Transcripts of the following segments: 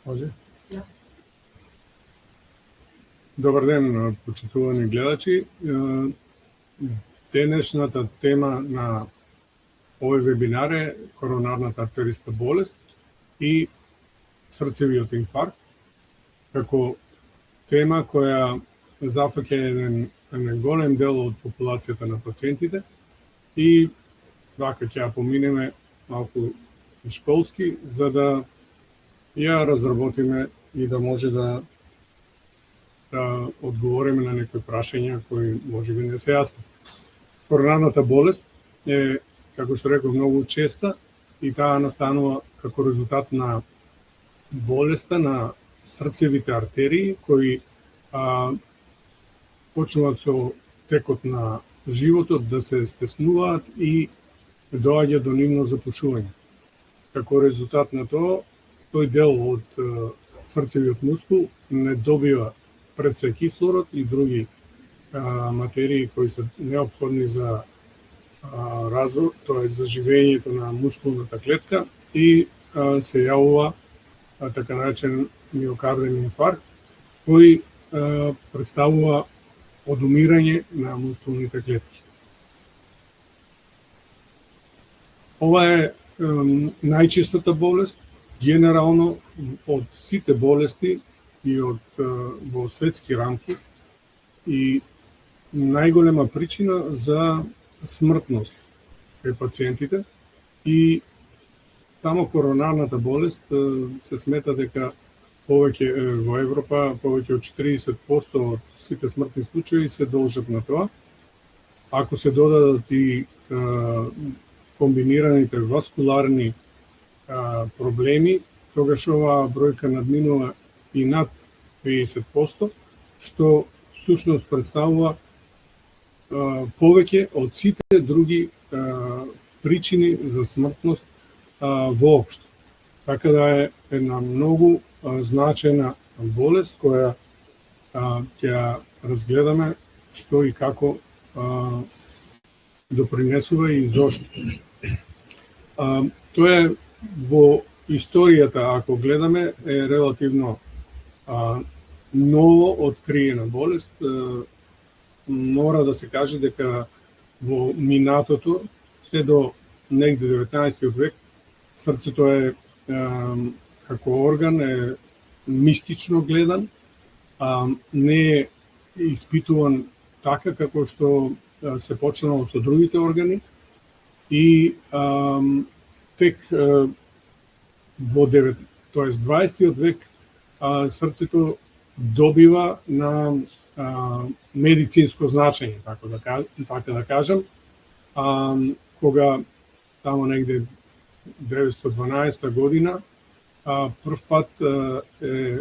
Може? Да. Добар ден, почитувани гледачи. Денешната тема на овој вебинар е коронарната артериска болест и срцевиот инфаркт, како тема која зафаќа еден голем дел од популацијата на пациентите и вака ќе ја поминеме малку школски, за да ја разработиме и да може да одговориме на некои прашања кои можеби не се јасни. Коронарната болест е, како што реков, многу честа и таа настанува како резултат на болеста на срцевите артерии кои почнуваат со текот на животот да се стеснуваат и доаѓа до нивно запушување. Како резултат на тоа, тој дел од срцевиот мускул не добива пред се кислород и други материи кои се неопходни за развој, тоа е за живењето на мускулната клетка и се јавува така наречен миокарден инфаркт, кој представува одумирање на мускулните клетки. Ова е најчестата болест, генерално од сите болести и во светски рамки и најголема причина за смртност кај пациентите и само коронарната болест се смета дека повеќе во Европа повеќе од 40% од сите смртни случаи се должат на тоа. Ако се додадат и комбинираните васкуларни проблеми, тогаш оваа бројка надминува и над 50%, што всушност представува повеќе од сите други причини за смртност воопшто. Така да е една многу значајна болест која ќе разгледаме што и како допринесува и зошто. Тоа е во историјата, ако гледаме, е релативно ново откриена болест. Мора да се каже дека во минатото, се до негде 19 век, срцето е како орган е мистично гледан, не е испитуван така како што се почнало со другите органи и тек во 20 век срцето добива на медицинско значење, така да кажам, кога тамо негде 912 година прв пат е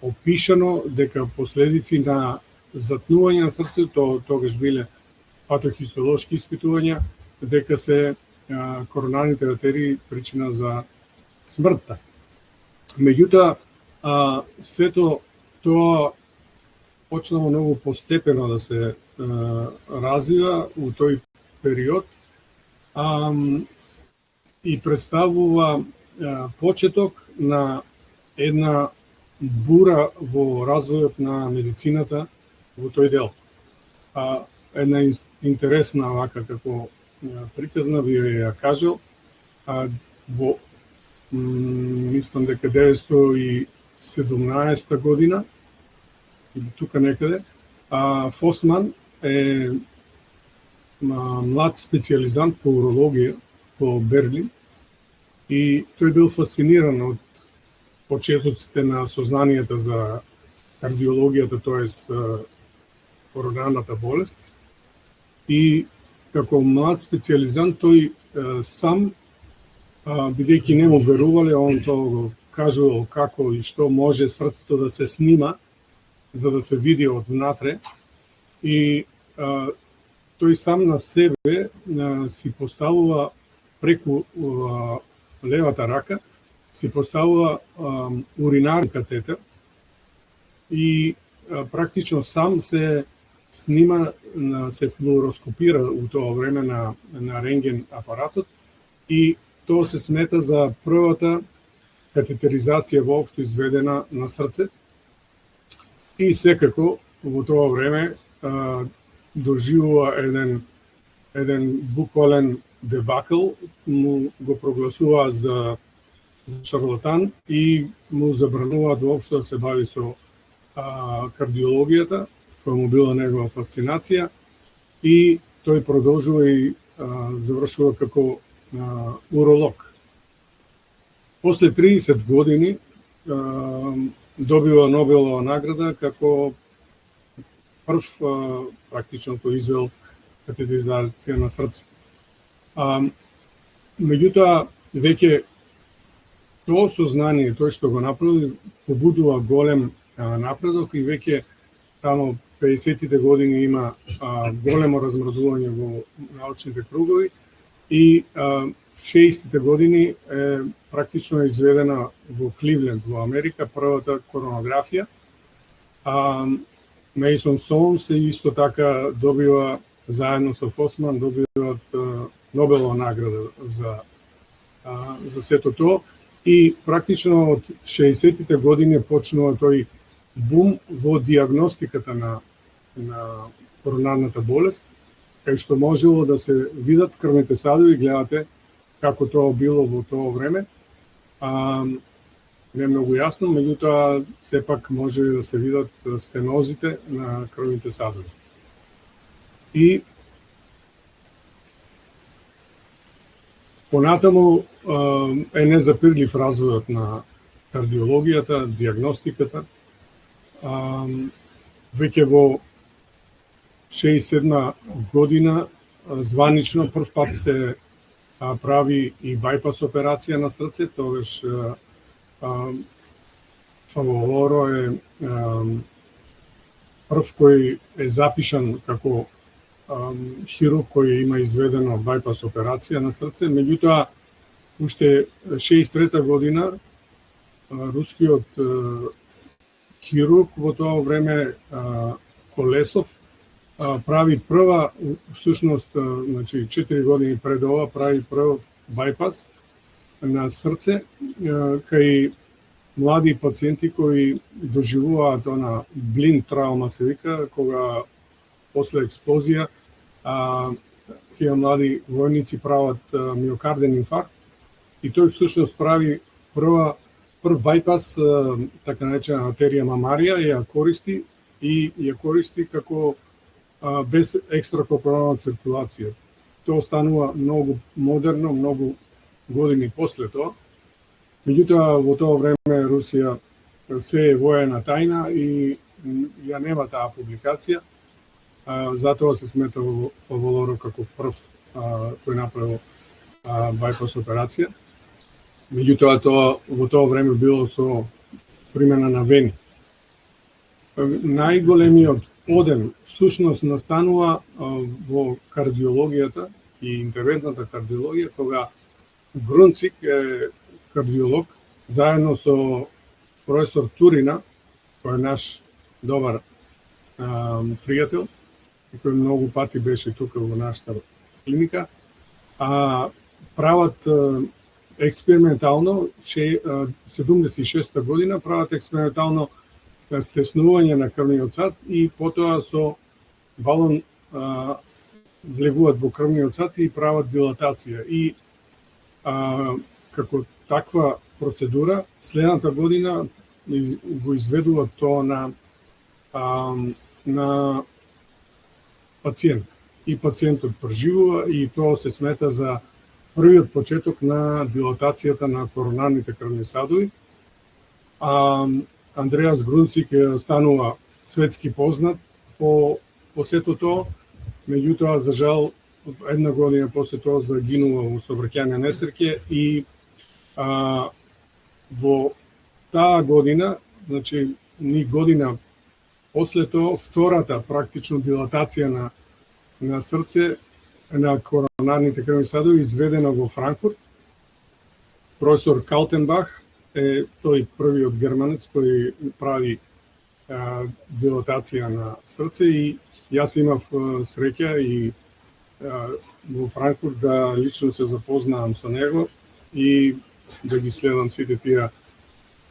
опишано дека последици на затнување на срцето, тогаш биле патохистолошки испитувања, дека се коронарните артерии причина за смртта. Меѓутоа, сето тоа почнало многу постепено да се развива у тој период и представува почеток на една бура во развојот на медицината во тој дел. Една интересна вака како приказна би ја кажал, во мислам дека 917 година или тука некаде, Фосман е млад специјализант по урологија по Берлин и тој бил фасциниран од почетоците на сознанието за кардиологијата, тоест коронарната болест. И како млад специјализант тој сам, бидејќи не му верувале, он тоа го кажувал како и што може срцето да се снима за да се види од внатре. И тој сам на себе си поставува преку левата рака, си поставува уринарен катетер и практично сам се снима, се флуороскопира у тоа време на рентген апаратот и тоа се смета за првата катетеризација воопшто изведена на срце. И секако во тоа време доживува еден буквален дебакл, му го прогласува за шарлатан и му забрануваат воопшто да се бави со кардиологијата, која му била негова фасцинација, и тој продолжува и завршува како уролог. После 30 години добива Нобелова награда како прв практично кој извел катетеризација на срце. Меѓутоа, веќе тоа сознание, тој што го направи, побудува голем напредок и веќе тамо 50-тите години има големо размрдување во научните кругови и 60-тите години практично изведена во Кливленд во Америка првата коронографија. Мейсон Соунс исто така добива заедно со Фосман добиваат Нобелова награда за сето тоа и практично од 60-тите години почнува тој бум во диагностиката на коронарната болест, кај што можело да се видат крвните садови, гледате како тоа било во тоа време. Не многу јасно, меѓутоа сепак може да се видат стенозите на крвните садови. И понатаму е незапирлив развојот на кардиологијата, диагностиката. Веќе во 67 година званично прв пат се прави и байпас операција на срце, тогаш Фаволоро е прв кој е запишан како хирург кој има изведено байпас операција на срце. Меѓутоа, уште 63 година рускиот хирург во тоа време Колесов прави прва, всушност, значи 4 години пред ова, прави прв байпас на срце кај млади пациенти кои доживуваат она блинд травма се вика, кога после експлозија тие млади војници прават миокарден инфаркт и тој всушност прави прв байпас, така наречена артерија мамарија, ја користи и ја користи како без екстракорпорална циркулација. Тоа станува многу модерно, многу години после тоа. Меѓутоа, во тоа време Русија се е воена тајна и ја нема таа публикација. Затоа се смета Фаволоро како прв кој направил байпас операција. Меѓутоа, тоа во тоа време било со примена на вени. Најголемиот одем всушност настанува во кардиологијата и интервентната кардиологија, кога Грунцик е кардиолог, заедно со професор Турина, кој е наш добар пријател, и кој многу пати беше тука во нашата клиника, прават експериментално, 76 година, прават експериментално стеснување на крвниот сад и потоа со балон влегуваат во крвниот сад и прават дилатација. И како таква процедура, следната година го изведуваат тоа на пациент. И пациентот преживува и тоа се смета за првиот почеток на дилатацијата на коронарните крвни садови. Андреас Грунцик станува светски познат по сето тоа, меѓутоа, за жал, една година после тоа загинува во сообраќајна несреќа и во таа година, значи ни година после тоа, втората практично дилатација на срце на коронарните крвни садови изведена во Франкфурт. Професор Калтенбах е тој првиот германец кој прави дилатација на срце и јас имав среќа и во Франкфурт да лично се запознавам со него и да ги следам сите тие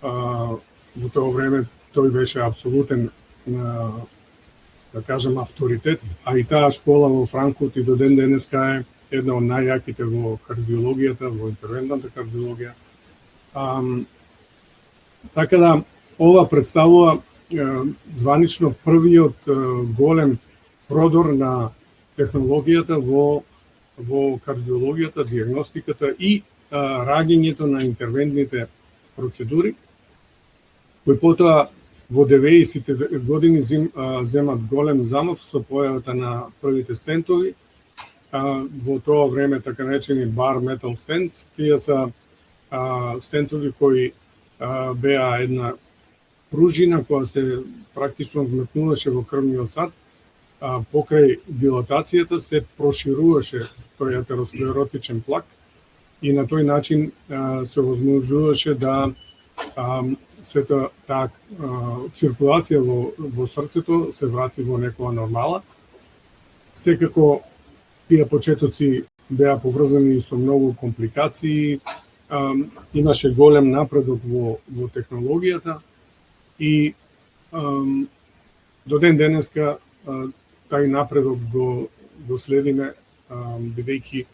во тоа време тој беше апсолутен, да кажем, авторитет, а и таа школа во Франкфурт и до ден денеска е една од најјаките во кардиологијата, во интервентната кардиологија. Така да, ова представува званично првиот голем продор на технологијата во кардиологијата, диагностиката и раѓањето на интервентните процедури, кои потоа во 90-те години земат голем замав со појавата на првите стентови. Во тоа време така наречени бар метал стент, тие се стентови кои беа една пружина која се практично вметнуваше во крвниот сад, покрај дилатацијата се прошируваше тој атеросклеротичен плак и на тој начин се возможуваше да сета таа циркулација во срцето се врати во некоја нормала. Секако тие почетоци беа поврзани со многу компликации, имаше голем напредок во технологијата и до ден денеска тај напредок го следиме, бидејќи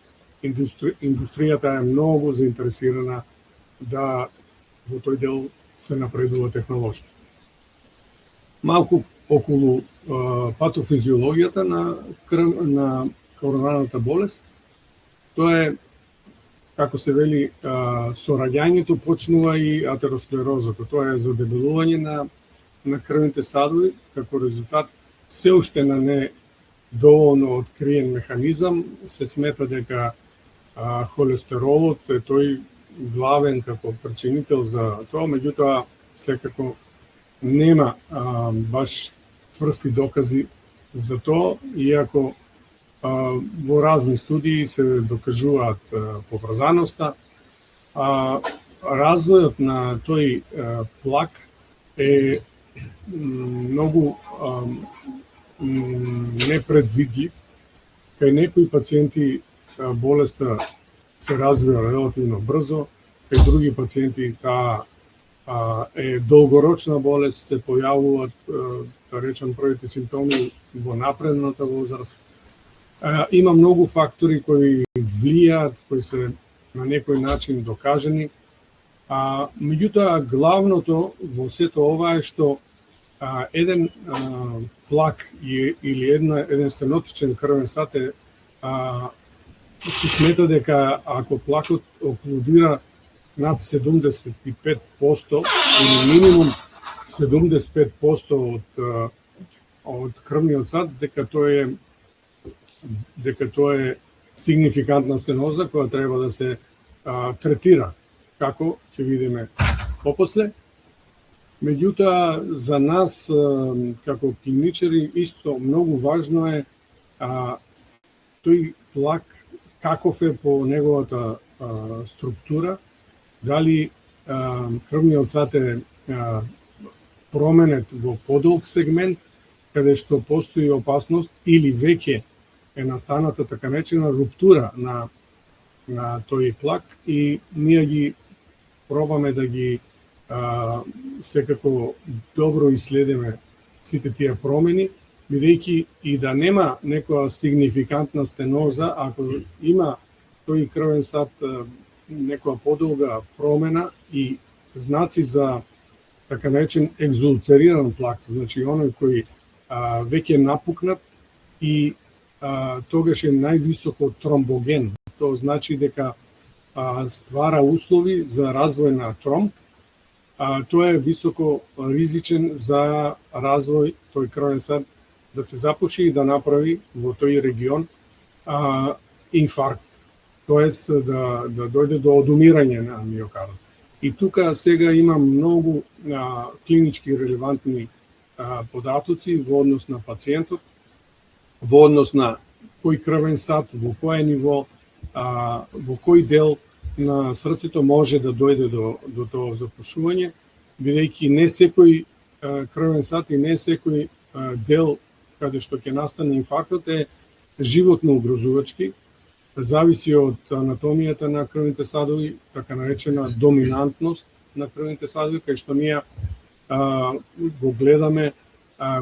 индустријата е многу заинтересирана да во тој дел се напредува технолошки. Малку околу патофизиологијата на коронарната болест, тоа е, како се вели, со раѓањето почнува и атеросклерозата. Тоа е задебелување на крвните садови, како резултат се уште на не доволно откриен механизам, се смета дека холестеролот е тој главен како причинител за тоа, меѓутоа секако нема баш цврсти докази за тоа, иако во разни студии се докажуваат поврзаноста. Развојот на тој плак е многу непредвидлив. Кај некои пациенти болеста се развива релативно брзо, кај други пациенти таа е долгорочна болест, се појавуваат, да речем, првите симптоми во напредната возраст. Има многу фактори кои влијаат, кои се на некој начин докажени. Меѓутоа, главното во сето ова е што еден плак или еден стенотичен крвен сат се смета дека ако плакот оклудира над 75% или минимум 75% од крвниот сат, дека тоа е сигнификантна стеноза која треба да се третира, како ќе видиме попосле. Меѓутоа, за нас, како клиничари, исто многу важно е тој плак каков е по неговата структура, дали крвниот сат е променет во подолг сегмент, каде што постои опасност, или веќе е настаната така наречена руптура на тој плак и ние ги пробаме да ги секако добро исследиме сите тие промени, бидејќи и да нема некоја сигнификантна стеноза, ако има тој крвен сат некоја подолга промена и знаци за така наречен екзулцериран плак, значи оној кој веќе е напукнат и тогаш е највисоко тромбоген. Тоа значи дека ствара услови за развој на тромб. Тоа е високо ризичен за развој тој крвен сат да се запуши и да направи во тој регион инфаркт, тоест да дојде до одумирање на миокардот. И тука сега има многу клинички релевантни податоци во однос на пациентот, во однос на кој крвен сат, во кое ниво, во кој дел на срцето може да дојде до тоа запушување, бидејќи не секој крвен сат и не секој дел каде што ќе настане инфарктот е животно угрозувачки, зависи од анатомијата на крвните садови, така наречена доминантност, на крвните садови, кај што ние го гледаме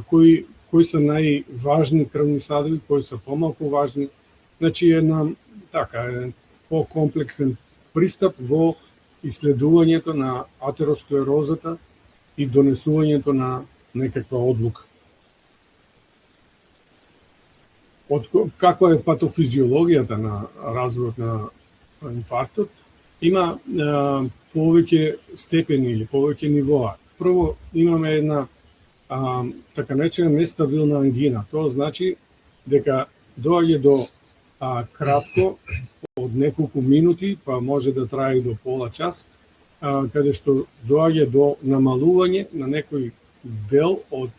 кои се најважни крвни садови, кои се помалку важни. Значи еден по-комплексен пристап во исследувањето на атеросклерозата и донесувањето на некаква одлука. Каква е патофизиологијата на развојот на инфарктот? Има повеќе степени или повеќе нивоа. Прво имаме една така наречена нестабилна ангина. Тоа значи дека доаѓа до кратко од неколку минути, па може да трае и до пола час, каде што доаѓа до намалување на некој дел од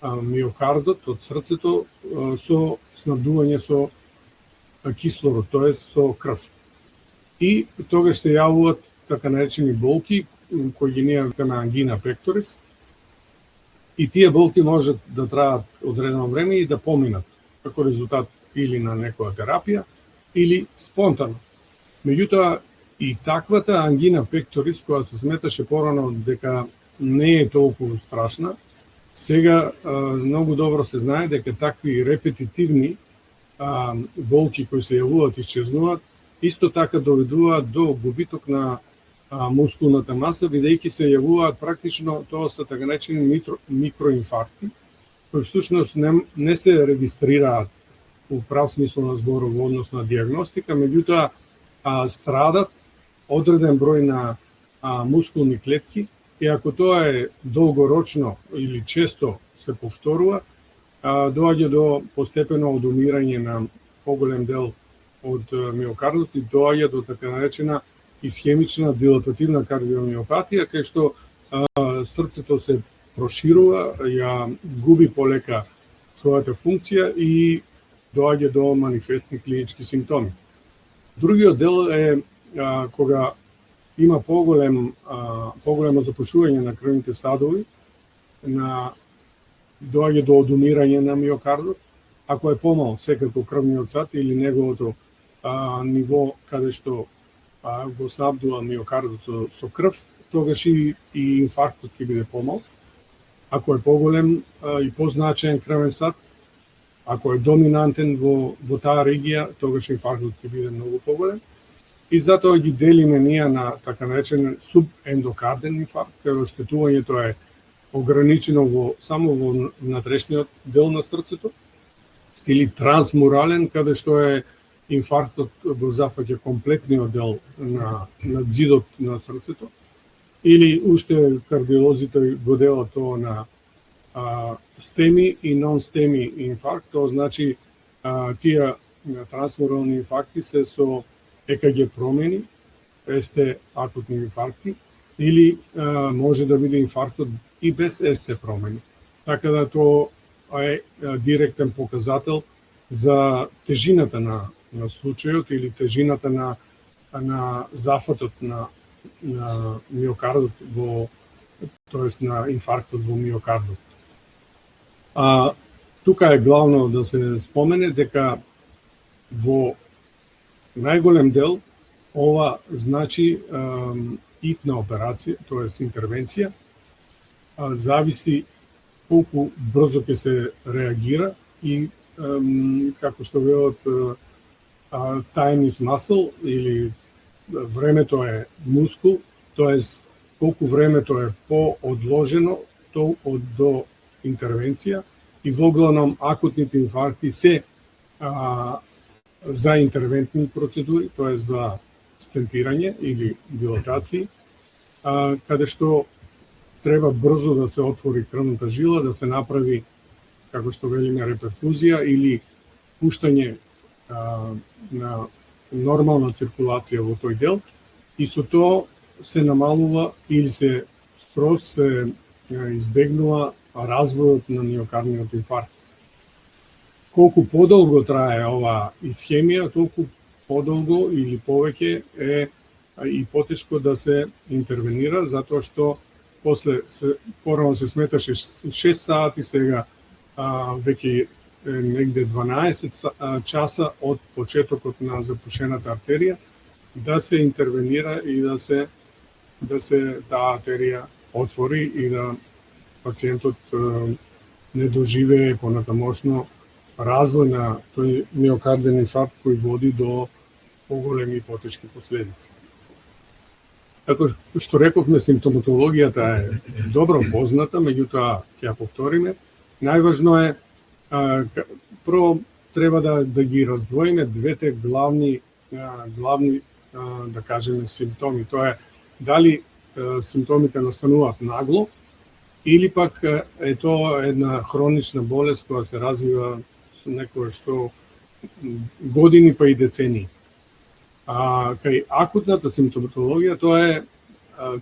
миокардот, од срцето, со снабдување со кислород, т.е. со крв. И тогаш се јавуваат така наречени болки, кои ги нарекаме ангина пекторис, и тие болки можат да траат одредено време и да поминат, како резултат или на некоја терапија, или спонтано. Меѓутоа, и таквата ангина пекторис, која се сметаше порано дека не е толку страшна, сега многу добро се знае дека такви репетитивни болки кои се јавуваат и исчезнуваат, исто така доведуваат до губиток на мускулната маса, бидејќи се јавуваат практично, тоа се така наречени микроинфаркти, кои всушност не се регистрираат у прав смисол на зборот во однос на диагностика, меѓутоа страдат одреден број на мускулни клетки, и ако тоа е долгорочно или често се повторува, доаѓа до постепено одумирање на поголем дел од миокардот и доаѓа до така наречена исхемична дилатативна кардиомиопатија, кај што срцето се проширува, ја губи полека својата функција и доаѓа до манифестни клинички симптоми. Другиот дел е кога има поголемо запушување на крвните садови, доаѓа до одумирање на миокардот. Ако е помал секако крвниот сад или неговото ниво каде што го снабдува миокардот со крв, тогаш и инфарктот ќе биде помал. Ако е поголем и позначаен крвен сад, ако е доминантен во таа регија, тогаш инфарктот ќе биде многу поголем. И затоа ги делиме ние на така наречен субендокарден инфаркт, каде оштетувањето е ограничено само во внатрешниот дел на срцето, или трансмурален, каде што е инфарктот го зафаќа комплетниот дел на зидот на срцето, или уште кардиолозите го делат тоа на стеми и нон-стеми инфаркт, тоа значи тие трансмурални инфаркти се со ЕКГ промени, СТ акутни инфаркти, или може да биде инфарктот и без СТ промени. Така да тоа е директен показател за тежината на случајот или тежината на зафатот на миокардот тоест на инфарктот во миокардот. Тука е главно да се спомене дека во најголем дел ова значи итна операција, тоест интервенција, зависи колку брзо ќе се реагира и како што велат time is muscle или времето е мускул, тоест колку времето е поодложено до интервенција и воглавном акутните инфаркти се за интервентни процедури, тоа е за стентирање или дилатации, каде што треба брзо да се отвори крвната жила, да се направи, како што велиме, реперфузија или пуштање на нормална циркулација во тој дел, и со тоа се намалува или се скроз се избегнува развојот на миокардниот инфаркт. Колку подолго трае ова исхемија, толку подолго или повеќе е и потешко да се интервенира, затоа што порано се сметаше 6 сати, сега веќе негде 12 часа од почетокот на запушената артерија, да се интервенира и да се да се таа артерија отвори и да пациентот не доживее понатамошно развој на тој миокарден инфаркт кој води до поголеми и потешки последици. Како што рековме, симптоматологијата е добро позната, меѓутоа ќе ја повториме. Најважно е прво треба да ги раздвоиме двете главни да кажеме симптоми. Тоа е дали симптомите настануваат нагло или пак е тоа една хронична болест која се развива некоја што години па и децении. Кај акутната симптоматологија тоа е,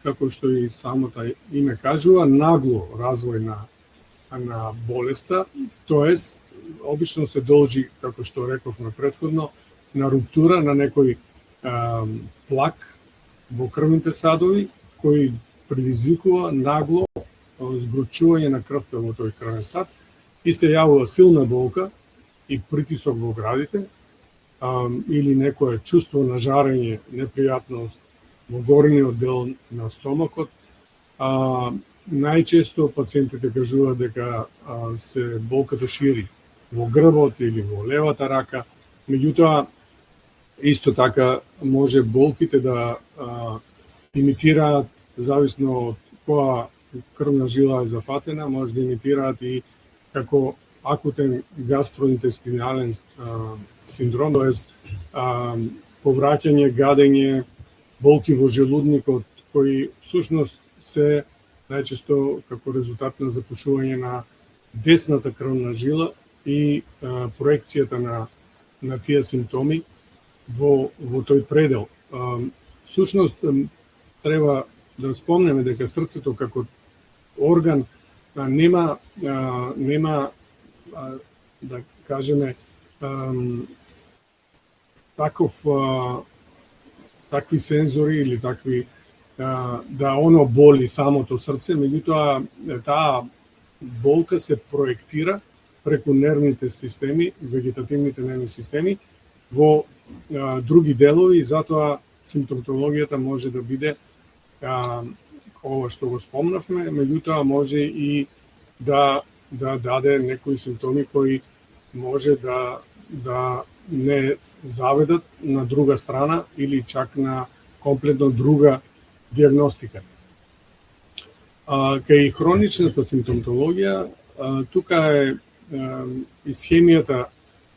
како што и самото име кажува, нагло развој на болеста, тоест обично се должи, како што рековме претходно, на руптура на некој плак во крвните садови, кој предизвикува нагло збручување на крвта во тој крвен сад и се јавува силна болка и притисок во градите, или некое чувство на жарење, непријатност во горниот дел на стомакот. Најчесто пациентите кажуваат дека се болката шири во грбот или во левата рака, меѓутоа исто така може болките да имитираат, зависно од која крвна жила е зафатена, може да имитираат и како акутен гастроинтестинален синдром, тоест повраќање, гадење, болки во желудникот, кои всушност се најчесто како резултат на запушување на десната крвна жила и проекцијата на тие симптоми во тој предел. Всушност треба да спомнеме дека срцето како орган нема да кажеме такви сензори или такви да оно боли самото срце, меѓутоа таа болка се проектира преку нервните системи, вегетативните нервни системи во други делови, и затоа симптоматологијата може да биде ова што го спомнавме, меѓутоа може и да даде некои симптоми кои може да не заведат на друга страна или чак на комплетно друга диагностика. Кај хроничната симптоматологија, тука е исхемијата,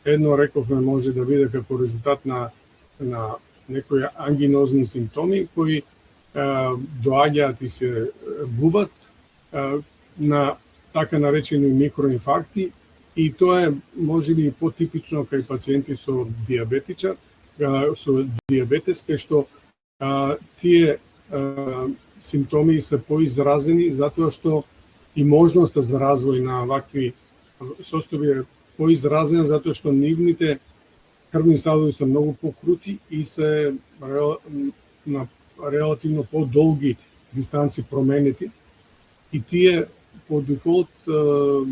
едно рековме, може да биде како резултат на некои ангинозни симптоми кои доаѓаат и се губат на така наречени микроинфаркти, и тоа е можеби и потипично кај пациенти со диабетес, кај што тие симптоми се поизразени затоа што и можноста за развој на вакви состојби е поизразена затоа што нивните крвни садови се многу покрути и се на релативно подолги дистанци променети, и тие по дефолт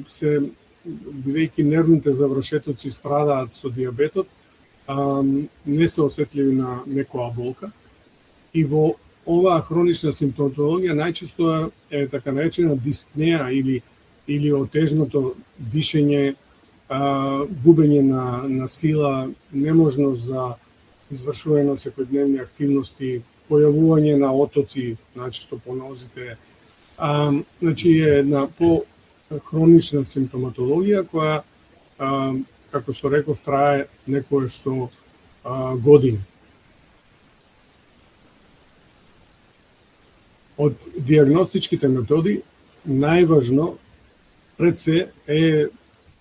се, бидејќи нервните завршетоци страдаат со диабетот, не се осетливи на некоја болка, и во оваа хронична симптоматологија најчесто е така наречена диспнеа или отежното дишење, губење на сила, неможност за извршување на секојдневни активности, појавување на отоци, најчесто по нозите. Значи е една хронична симптоматологија која, како што реков, трае некоја што години. Од диагностичките методи, најважно пред се е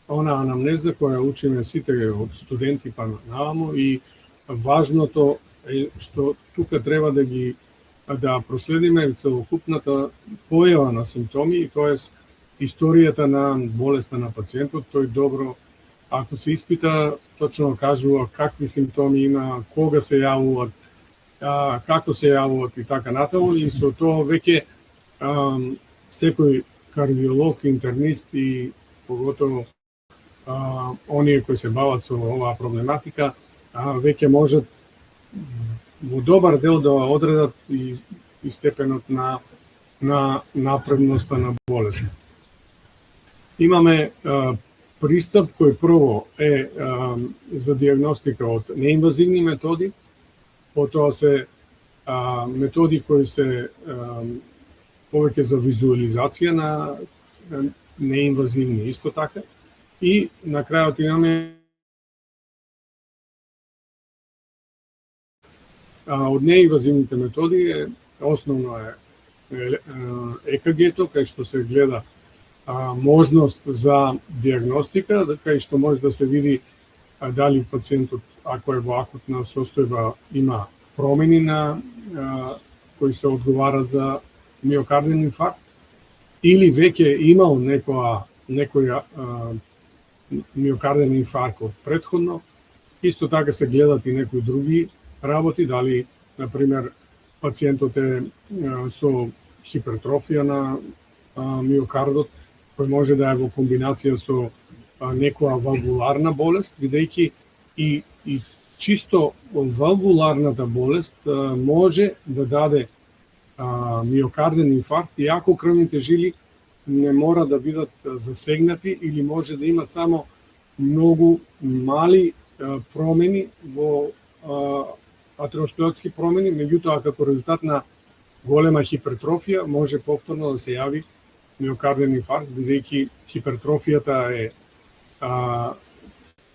она анамнеза која учиме сите од студенти па наваму, и важното е што тука треба да проследиме целокупната појава на симптоми, тоест историјата на болеста на пациентот. Тој добро, ако се испита, точно кажува какви симптоми има, кога се јавуваат, како се јавуваат и така натаму, и со тоа веќе секој кардиолог, интернист и поготово оние кои се бават со оваа проблематика, веќе можат во добар дел да одредат и и степенот на напредноста на болест. Имаме пристап кој прво е за диагностика од неинвазивни методи, потоа се методи кои се повеќе за визуализација на неинвазивни исто така, и на крајот имаме од неинвазивните методи основно е ЕКГ-то, кај што се гледа можност за диагностика, кај што може да се види дали пациентот, ако е во акутна состојба, има промени кои се одговарат за миокарден инфаркт, или веќе имал некој миокарден инфаркт од претходно. Исто така се гледат и некои други работи, дали, например, пациентот е со хипертрофија на миокардот, кој може да е во комбинација со некоја валвуларна болест, бидејќи и чисто валвуларната болест може да даде миокарден инфаркт, иако крвните жили не мора да бидат засегнати или може да имат само многу мали промени во атеросклеротски промени, меѓутоа како резултат на голема хипертрофија може повторно да се јави миокарден инфаркт, бидејќи хипертрофијата е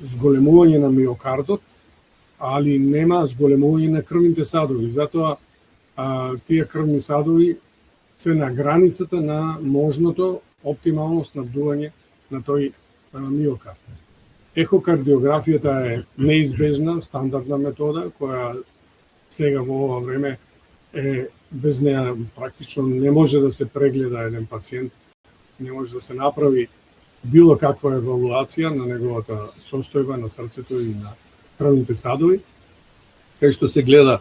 зголемување на миокардот, али нема зголемување на крвните садови. Затоа тие крвни садови се на границата на можното оптимално снабдување на тој миокард. Ехокардиографијата е неизбежна, стандардна метода, која сега во ова време е без неа практично не може да се прегледа еден пациент, не може да се направи било каква евалуација на неговата состојба на срцето и на крвните садови, кај што се гледа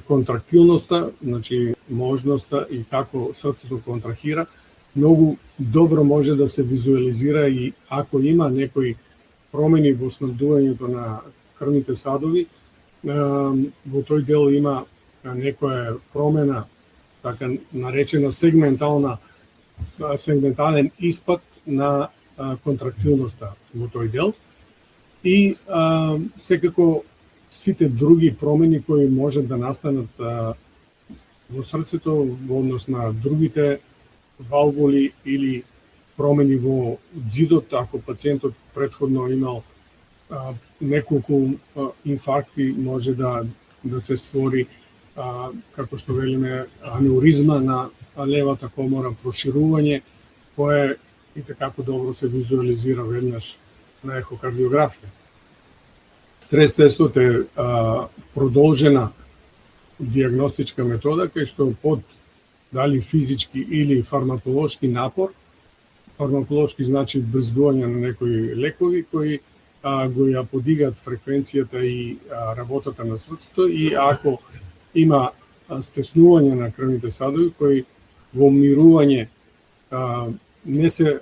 контрактилноста, значи можноста и како срцето контрахира. Многу добро може да се визуализира и ако има некои промени во снабдувањето на крвните садови, во тој дел има некоја промена, така наречена сегментален испад на контрактилноста во тој дел, и секако сите други промени кои можат да настанат во срцето во однос на другите валвули или промени во ѕидот, ако пациентот претходно имал неколку инфаркти, може да се створи, како што велиме, анеуризма на левата комора, проширување, кое и такако добро се визуализира веднаш на ехокардиографија. Стрес тестот е продолжена диагностичка метода, кај што под дали физички или фармаколошки напор, фармаколошки значи брзгување на некои лекови кои го ја подигат фреквенцијата и работата на срцето, и ако има стеснување на крвните садови кои во мирување не се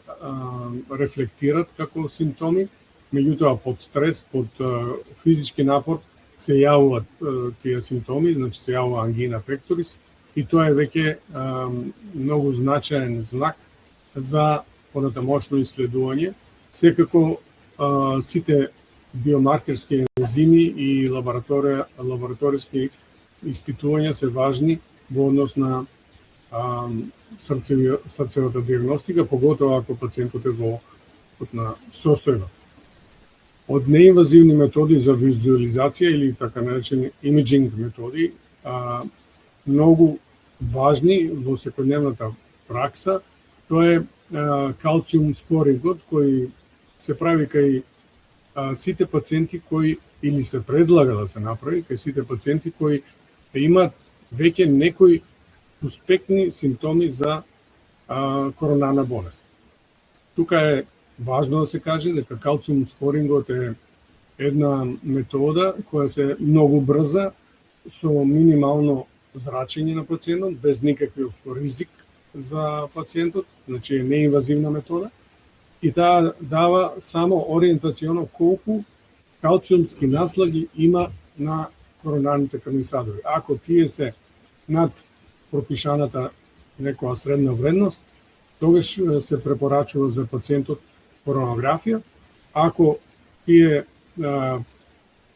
рефлектират како симптоми, меѓутоа под стрес, под физички напор се јавуваат тие симптоми, значи се јавува ангина пекторис, и тоа е веќе многу значаен знак за понатамошно исследување. Секако сите биомаркерски ензими и лабораториски испитувања се важни во однос на срцевата диагностика, поготово ако пациентот е во акутна состојба. Од неинвазивни методи за визуализација или така наречени имиджинг методи, многу важни во секојдневната пракса, тоа е калциум спорингот, кој се прави кај сите пациенти кои, или се предлага да се направи, кај сите пациенти кои имаат веќе некои суспектни симптоми за коронарна болест. Тука е важно да се каже дека калциум спорингот е една метода која се многу брза, со минимално зрачење на пациентот, без никаков ризик за пациентот, значи е неинвазивна метода, и таа дава само ориентационо колку калциумски наслаги има на коронарните крвни садови. Ако тие се над пропишаната некоја средна вредност, тогаш се препорачува за пациентот коронографија. Ако тие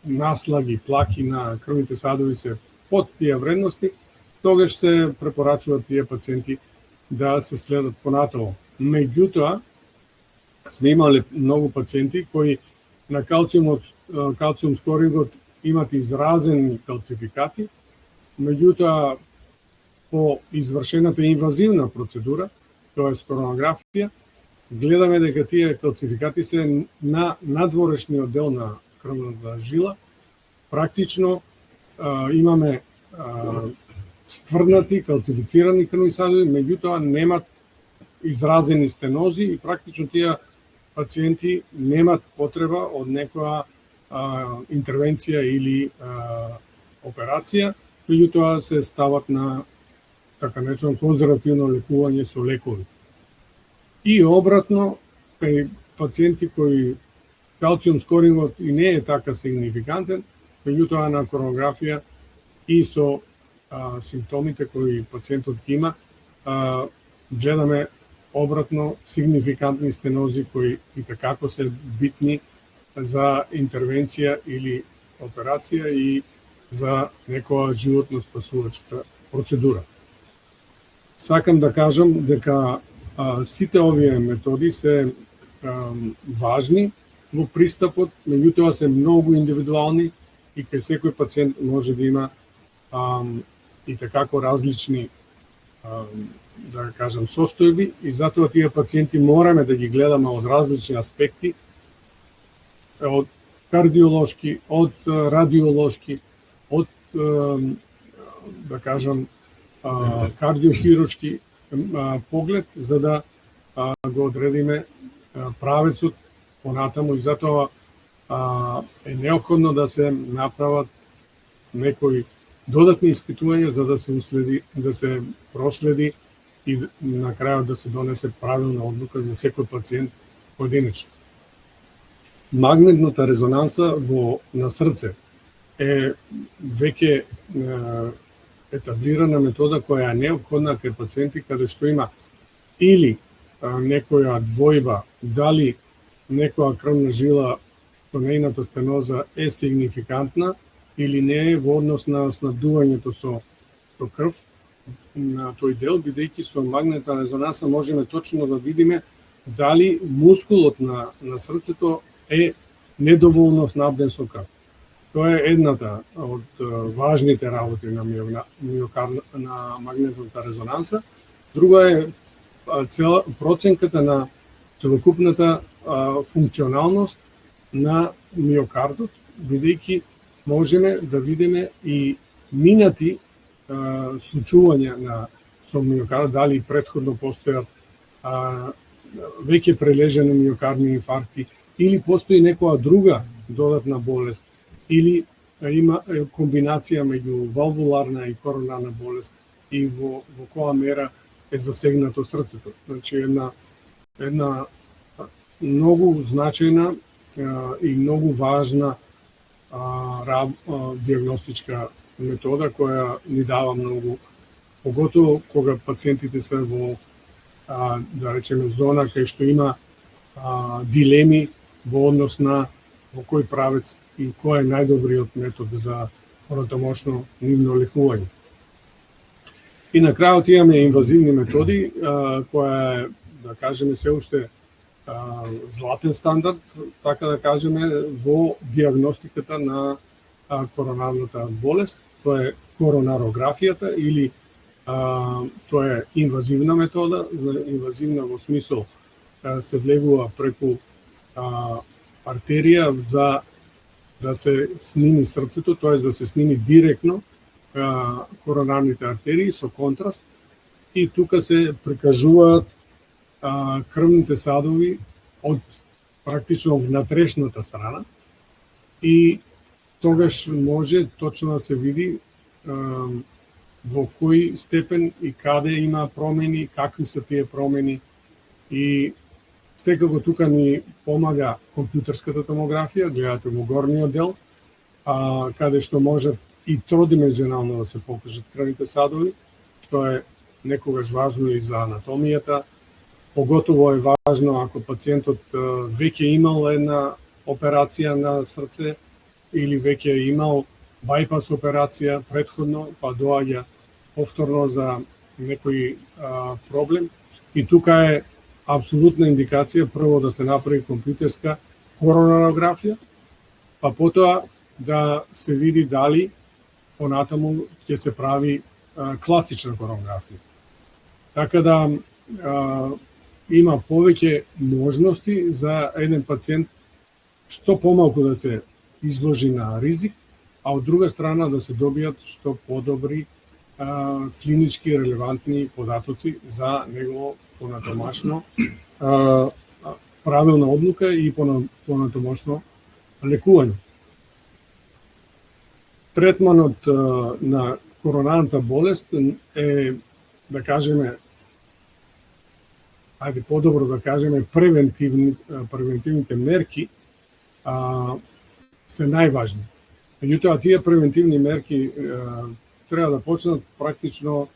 наслаги, плаки на крвните садови се под тие вредности, тогаш се препорачува тие пациенти да се следат понатаму. Меѓутоа, сме имале многу пациенти кои на калциум скорингот имат изразени калцификати, меѓутоа по извршената инвазивна процедура, тоа е коронографија, гледаме дека тие калцификати се на надворешниот дел на крвната жила. Практично имаме стврднати, калцифицирани крвни садови, меѓутоа немат изразени стенози и практично тие пациенти немат потреба од некоја интервенција или операција, меѓутоа се стават на така наречено конзервативно лекување со лекови. И обратно, кај пациенти кои калциум скорингот и не е така сигнификантен, меѓутоа на коронографија и со симптомите кои пациентот има, гледаме обратно сигнификантни стенози кои и такако се битни за интервенција или операција и за некоја животно спасувачка процедура. Сакам да кажам дека сите овие методи се важни во пристапот, меѓутоа се многу индивидуални и кај секој пациент може да има и такако различни да кажам состојби, и затоа тие пациенти мораме да ги гледаме од различни аспекти, од кардиолошки, од радиолошки, од да кажам кардиохируршки поглед, за да го одредиме правецот понатаму, и затоа е неопходно да се направат некои додатни испитувања за да се уследи, да се проследи и на крајот да се донесе правилна одлука за секој пациент поединечно. Магнетната резонанса на срце е веќе етаблирана метода која е неопходна кај пациенти каде што има или некоја двојба дали некоја крвна жила со нејната стеноза е сигнификантна или не е во однос на снабдувањето со крв на тој дел, бидејќи со магнетна резонанса можеме точно да видиме дали мускулот на срцето е недоволно снабден со крв. Тоа е едната од важните работи на магнетната резонанса. Друга е проценката на целокупната функционалност на миокардот, бидејќи можеме да видиме и минати случувања со миокардот, дали претходно постојат веќе прележени миокардни инфаркти или постои некоја друга додатна болест, или има комбинација меѓу валвуларна и коронарна болест и во која мера е засегнато срцето. Значи една многу значајна и многу важна диагностичка метода која ни дава многу, поготово кога пациентите се во да речеме зона кај што има дилеми во однос на во кој правец и кој е најдобриот метод за понатамошно нивно лекување. И на крајот имаме инвазивни методи, која е, да кажеме, се уште златен стандард, така да кажеме, во диагностиката на коронарната болест. Тоа е коронарографијата или тоа е инвазивна метода, инвазивна во смисол се влегува преку артерија за да се сними срцето, тоа е да се сними директно коронарните артерии со контраст, и тука се прикажуваат крвните садови од практично внатрешната страна, и тогаш може точно да се види во кој степен и каде има промени, какви се тие промени, и секако тука ни помага компјутерската томографија, гледате во горниот дел, каде што може и тродимензионално да се покажат крвните садови, што е некогаш важно и за анатомијата. Поготово е важно ако пациентот веќе имал една операција на срце или веќе имал бајпас операција претходно, па доаѓа повторно за некој проблем. И тука е апсолутна индикација прво да се направи компјутерска коронарографија, па потоа да се види дали понатаму ќе се прави класична коронарографија. Така да има повеќе можности за еден пациент што помалку да се изложи на ризик, а од друга страна да се добијат што подобри клинички релевантни податоци за негово понатамошно правилна одлука и понатамошно лекување. Третманот на коронарната болест е, да кажеме, ајде подобро да кажеме, превентивните мерки се најважни. Меѓутоа, тие превентивни мерки треба да почнат практично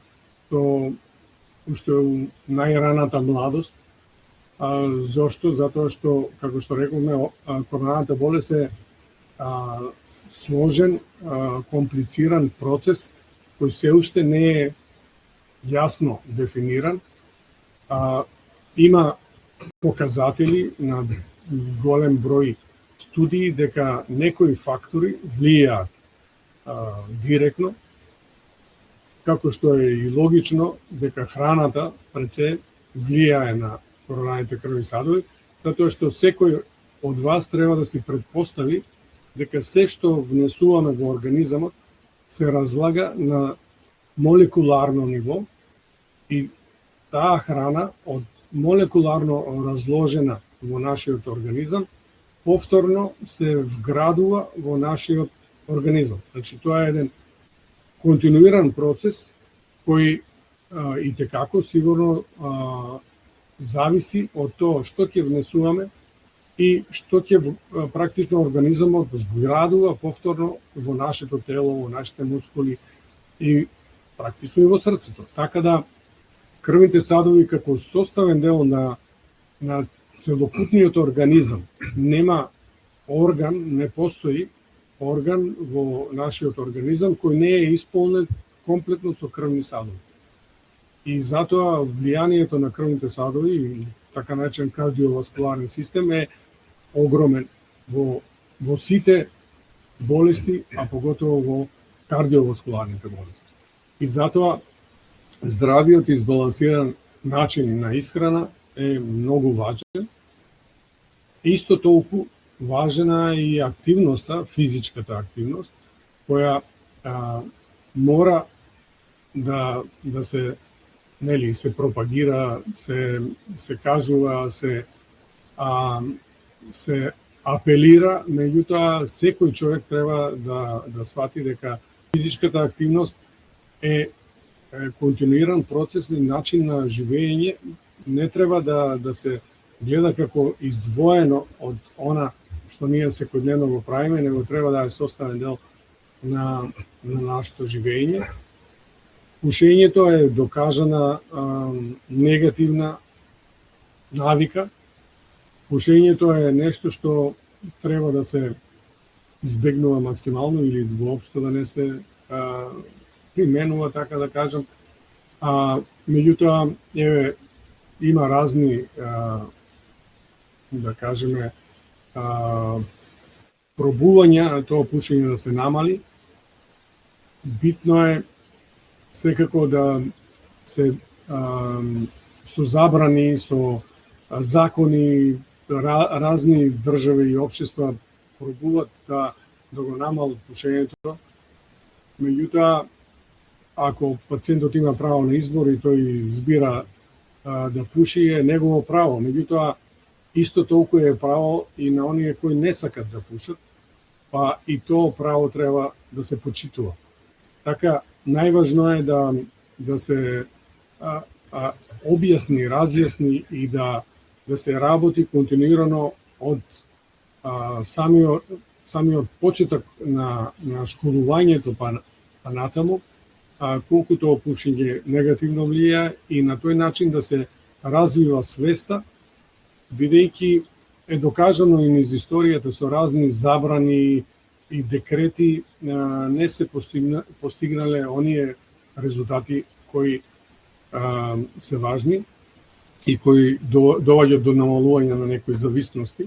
уште у најраната младост. Зошто? Затоа што, како што рековме, коронарната болест е сложен, комплициран процес кој се уште не е јасно дефиниран. Има показатели на голем број студии дека некои фактори влијаат директно, како што е и логично дека храната пред се влијае на коронарните крвни садови, затоа што секој од вас треба да си претпостави дека се што внесуваме во организамот се разлага на молекуларно ниво и таа храна од молекуларно разложена во нашиот организам повторно се вградува во нашиот организам. Значи, тоа е еден континуиран процес кој итекако сигурно зависи од тоа што ќе внесуваме и што ќе практично организамот вградува повторно во нашето тело, во нашите мускули и практично и во срцето. Така да крвните садови како составен дел на целокупниот организам, нема орган, не постои орган во нашиот организам кој не е исполнет комплетно со крвни садови. И затоа влијанието на крвните садови, така наречен кардиоваскуларен систем, е огромен во сите болести, а поготово во кардиоваскуларните болести. И затоа здравиот и избалансиран начин на исхрана е многу важен. Исто толку важна и активноста, физичката активност, која мора да се пропагира, се кажува, се апелира, меѓутоа секој човек треба да свати дека физичката активност е континуиран процес и начин на живење, не треба да се гледа како издвоено од она што ние секојдневно го правиме, него треба да е составен дел на нашето живење. Пушењето е докажана негативна навика. Пушењето е нешто што треба да се избегнува максимално или воопшто да не се применува, така да кажам. Меѓутоа, има разни, да кажеме, пробувања на тоа пушење да се намали. Битно е секако да се со забрани, со закони, разни држави и општества пробуваат да го намалат пушењето. Меѓутоа, ако пациентот има право на избор и тој избира да пуши, е негово право. Меѓутоа, исто толку е право и на оние кои не сакат да пушат, па и тоа право треба да се почитува. Така, најважно е да се објасни, разјасни и да се работи континуирано од самиот почеток на школувањето па натаму, колку тоа пушење негативно влијае и на тој начин да се развива свеста, бидејќи е докажано и низ историјата со разни забрани и декрети не се постигнале оние резултати кои се важни и кои доваѓаат до намалување на некои зависности.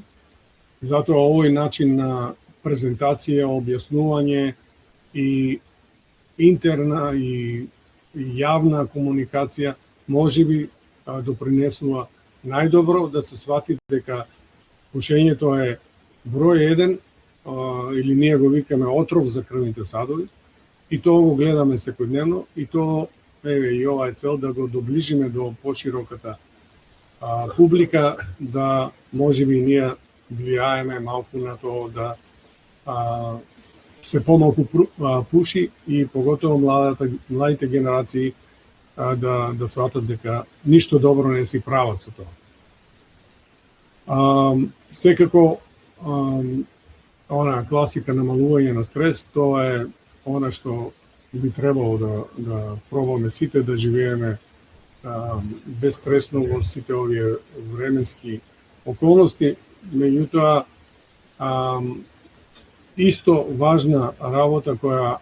Затоа овој начин на презентација, објаснување и интерна и јавна комуникација можеби допринесува најдобро да се свати дека пушењето е број 1 или ние го викаме отров за крвните садови и тоа го гледаме секојдневно и тоа и ова е цел да го доближиме до пошироката публика, да можеби ние влијаеме малку на тоа да се помалку пуши и поготово младите генерации да сватат дека ништо добро не си прават со тоа. Секако она класика намалување на стрес, тоа е она што би требало да пробаме сите да живееме безстресно во сите овие временски околности. Меѓутоа, исто важна работа која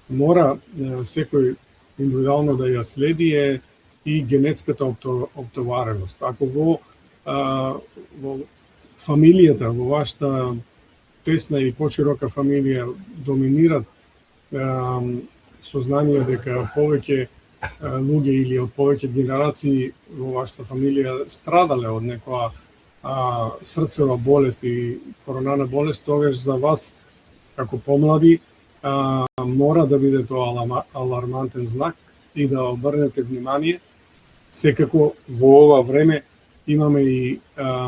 мора секој индивидуално да ја следи е и генетската оптовареност. Ако во фамилијата, во вашата тесна и поширока фамилија доминират сознание дека повеќе луѓе или од повеќе генерации во вашата фамилија страдале од некоја срцева болест и коронарна болест, тогаш за вас како помлади мора да биде тоа алармантен знак и да обрнете внимание. Секако во ова време имаме и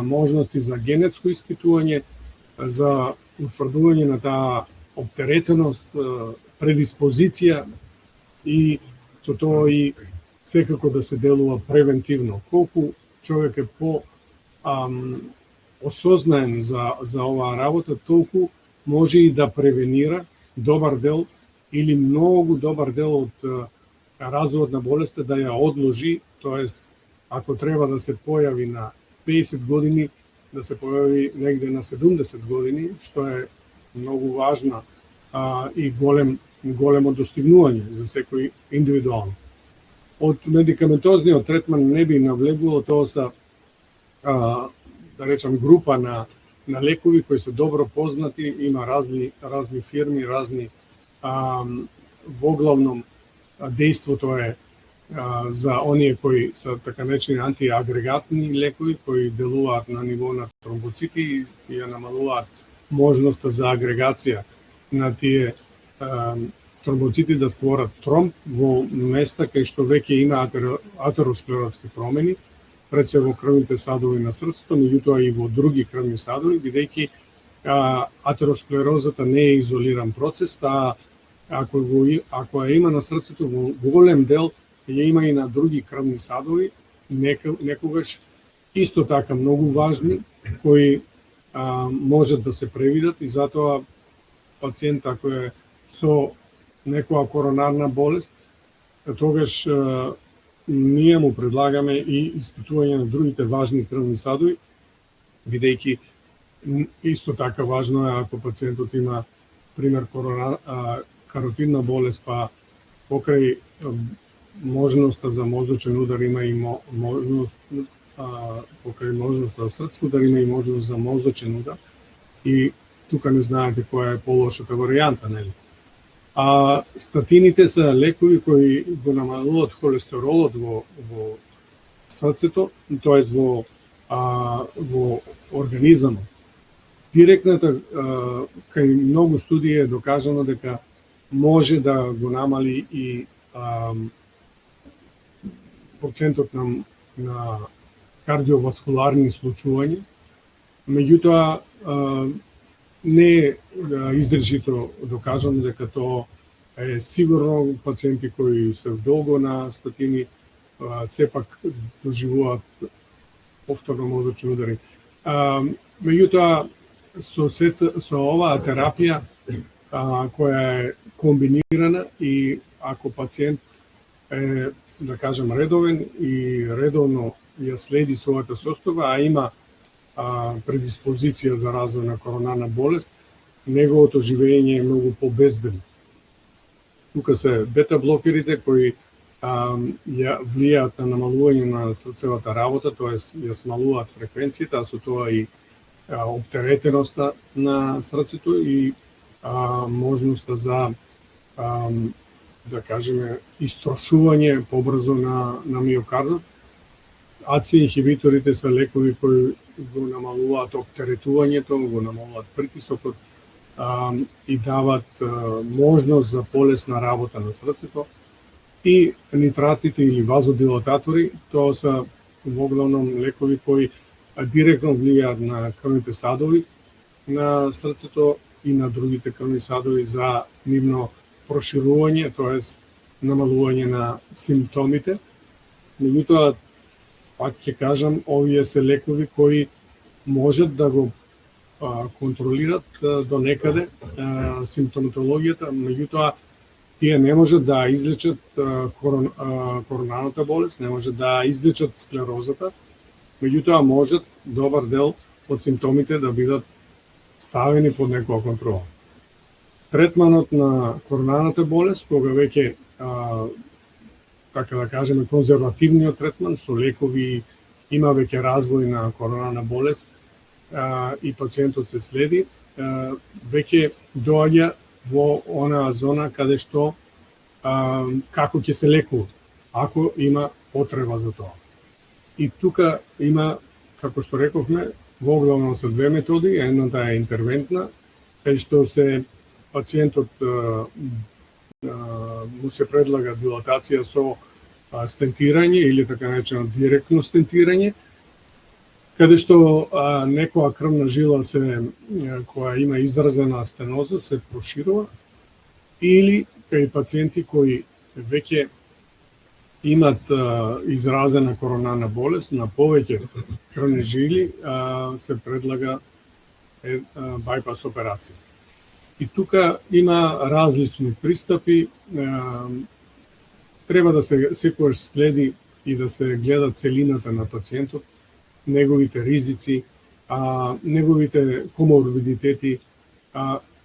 можности за генетско испитување, за утврдување на таа оптеретеност, предиспозиција и со тоа и секако да се делува превентивно. Колку човек е осознаен за оваа работа, толку може и да превенира добар дел или многу добар дел од развојот на болеста, да ја одложи, тоест ако треба да се појави на 50 години, да се појави негде на 70 години, што е многу важна и големо достигнување за секој индивидуално. Од медикаментозниот третман не би навлегувало, тоа са да речам група на лекови кои се добро познати, има разни фирми, разни воглавном дејството е за оние кои се така наречени антиагрегатни лекови кои делуваат на ниво на тромбоцити и ја намалуваат можноста за агрегација на тие тромбоцити да створат тромб во места кај што веќе има атеросклеротски промени, пред се во крвните садови на срцето, меѓутоа и во други крвни садови, бидејќи атеросклерозата не е изолиран процес, таа ако ја има на срцето во голем дел, ја има и на други крвни садови, некогаш исто така многу важни, кои можат да се превидат и затоа пациент ако е со некоја коронарна болест, тогаш ние му предлагаме и испитување на другите важни крвни садови, бидејќи исто така важно е ако пациентот има пример каротидна болест, па покрај можноста за мозочен удар има и можност покрај можноста за срцки удар има и можност за мозочен удар. И тука не знаете која е полошата варијанта, нели? Статините се лекови кои го намалуваат холестеролот во срцето, тоест во организмот. Директната кај многу студии е докажано дека може да го намали и процентот на кардиоваскуларни случувања. Меѓутоа не е издржито докажано дека тоа е сигурно. Пациенти кои се долго на статини сепак доживуваат повторно мозочни удари. Меѓутоа со оваа терапија која е комбинирана и ако пациент е, да кажем, редовен и редовно ја следи својата состава, а има предиспозиција за развој на коронарна болест, неговото живење е многу побезбедно. Тука се бета-блокерите кои ја влијаат на намалување на срцевата работа, тоест ја смалуваат фреквенцијата, а со тоа и оптеретеноста на срцето и можноста за да кажеме истрошување побрзо на миокардот. АЦ-инхибиторите се лекови кои го намалуваат оптеретувањето, го намалуваат притисокот и дават можност за полесна работа на срцето. И нитратите или вазодилататори, тоа се воглавном лекови кои директно влијаат на крвните садови на срцето и на другите крвни садови за нивно проширување, тоест намалување на симптомите. Меѓутоа, пак ќе кажам, овие се лекови кои можат да го контролират до некаде симптоматологијата, меѓутоа тие не можат да излечат коронарната болест, не можат да излечат склерозата, меѓутоа можат добар дел од симптомите да бидат ставени под некоја контрола. Третманот на коронарната болест, кога веќе така да кажеме конзервативниот третман со лекови, има веќе развој на коронарна болест и пациентот се следи, веќе доаѓа во онаа зона каде што како ќе се лекува, ако има потреба за тоа. И тука има, како што рековме, воглавно се две методи, едната е интервентна, кај што се пациентот му се предлага дилатација со стентирање или така наречено директно стентирање, каде што некоја крвна жила која има изразена стеноза се проширува, или кај пациенти кои веќе имат изразена коронарна болест на повеќе крвни жили, се предлага байпас операција. И тука има различни пристапи, треба да се секогаш следи и да се гледа целината на пациентот, неговите ризици, неговите коморбидитети,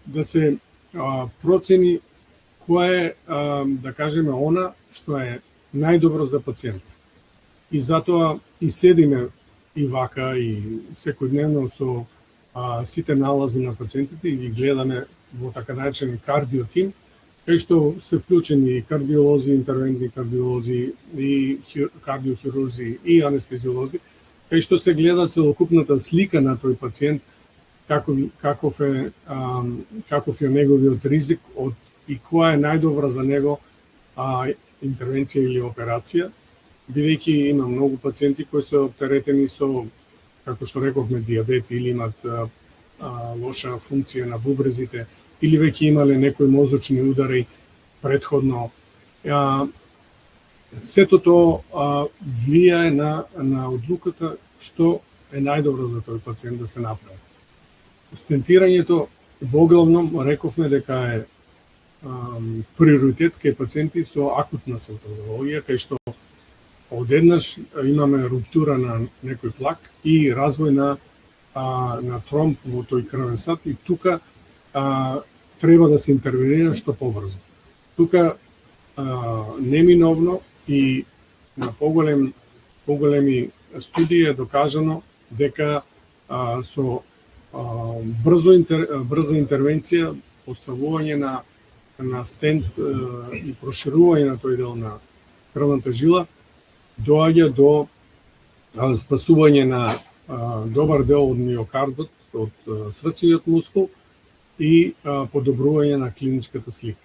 да се процени која е, да кажеме, она што е најдобро за пациентот. И затоа и седиме и вака и секојдневно со сите налази на пациентите и ги гледаме во така наречен кардиотим, кај што се вклучени и кардиолози, интервентни кардиолози, и кардиохирурзи, и анестезиолози, кај што се гледа целокупната слика на тој пациент, каков е неговиот ризик и која е најдобра за него интервенција или операција, бидејќи има многу пациенти кои се оптеретени со, како што рековме, диабет или имат лоша функција на бубрезите, или веќе имале некои мозочни удари предходно. Сето тоа влијае на одлуката што е најдобро за тој пациент да се направи. Стентирањето воглавном рековме дека е приоритет кај пациенти со акутна симптоматологија, кај што одеднаш имаме руптура на некој плак и развој на тромб во тој крвен сад, и тука треба да се интервенира што побрзо. Тука неминовно и на поголеми студии е докажано дека со брза интервенција, поставување на стент и проширување на тој дел на крвната жила, доаѓа до спасување на добар дел од миокардот, од срцевиот мускул и подобрување на клиничката слика.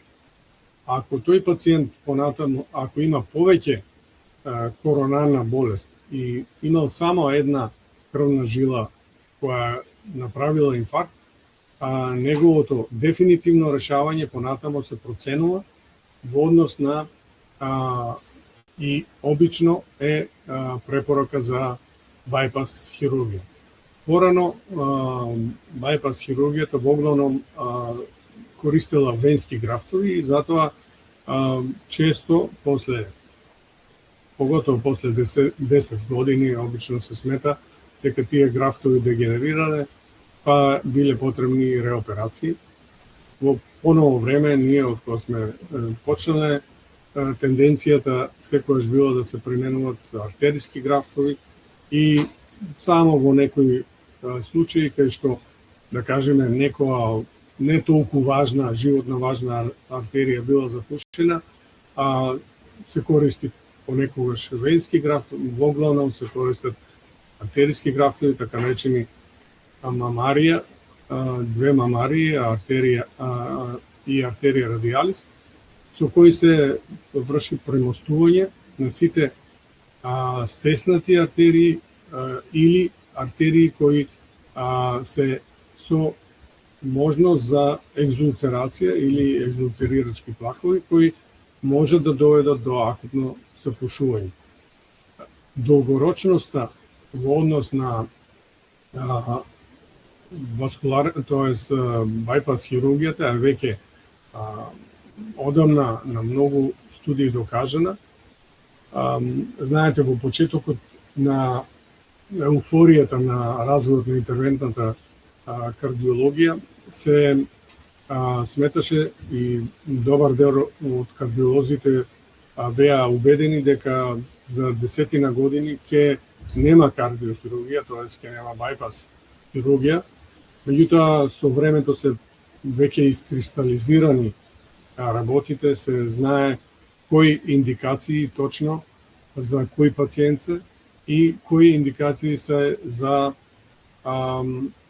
Ако тој пациент понатаму, ако има повеќе коронарна болест и имал само една крвна жила која направила инфаркт, неговото дефинитивно решавање понатамо се проценува во однос на и обично е препорака за байпас хирургија. Порано байпас хирургијата воглавном користела венски графтови и затоа често после поготово после 10 години, обично се смета дека тие графтови дегенерирале, па биле потребни реоперации. Во поново време, ние од кога сме почнале, тенденцијата секогаш било да се применуваат артериски графтови и само во некои случаи кај што, да кажеме, некоја не толку важна, животна важна артерија била запушена, а се користи понекогаш венски графтови, во главном се користат артериски графтови, така наречени мамарија, две мамарии, артерија и артерија радиалис, со кои се врши премостување на сите стеснати артерии или артерии кои се со можност за екзулцерација или екзулцерирачки плакови кои може да доведат до акутно запушување. Долгорочноста во однос на васкулар, тоест байпас хирургијата е веќе одамна на многу студии докажана. Знаете, во почетокот на еуфоријата на развојот на интервентната кардиологија се сметаше и добар дел од кардиолозите беа убедени дека за 10 години ќе нема кардиохирургија, тоест ќе нема байпас хирургија. Меѓутоа, со времето се веќе искристализирани работите, се знае кои индикации точно за кој пациент се и кои индикации се за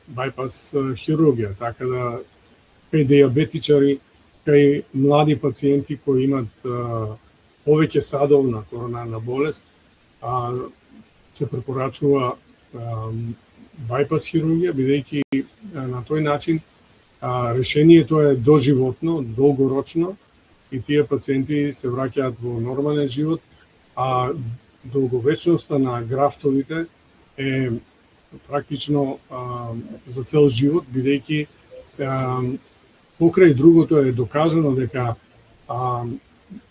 байпас хирургија. Така да, кај диабетичари, кај млади пациенти кои имат повеќе садовна коронарна болест, се препорачува байпас хирургија, бидејќи на тој начин решението е доживотно, долгорочно и тие пациенти се враќаат во нормален живот, а долговечноста на графтовите е практично за цел живот, бидејќи покрај другото е докажано дека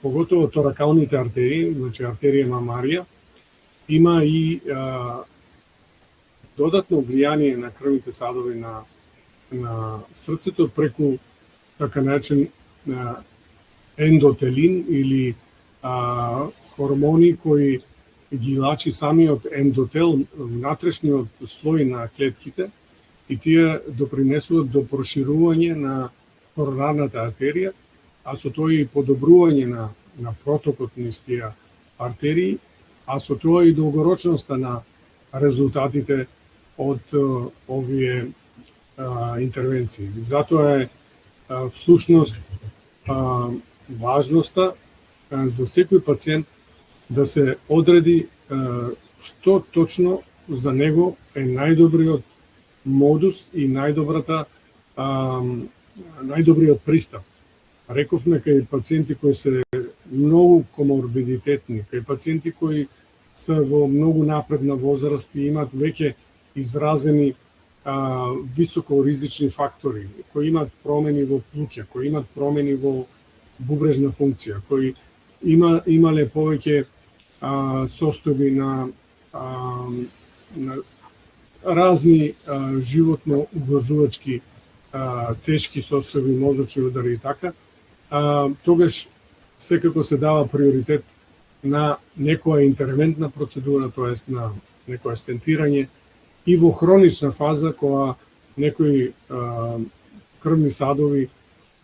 поготово торакалните артерии, значи артерија мамарија, има и додатно влијание на крвните садови на срцето преку така наречен ендотелин или хормони кои ги лачи самиот ендотел, внатрешниот слој на клетките, и тие допринесуваат до проширување на коронарната артерија, а со тоа и подобрување на протокот низ тие артерии, а со тоа и долгорочноста на резултатите од овие интервенции. Затоа е всушност важноста за секој пациент да се одреди што точно за него е најдобриот модус и најдобриот пристап. Рековме кај пациенти кои се многу коморбидитетни, кај пациенти кои се во многу напредна возраст и имат веќе изразени високоризични фактори, кои имат промени во плуќа, кои имат промени во бубрежна функција, кои имале повеќе состојби на разни животно угрозувачки тешки состојби, мозочни удари и така, тогаш секако се дава приоритет на некоја интервентна процедура, тоест на некоја стентирање, и во хронична фаза, кога некои крвни садови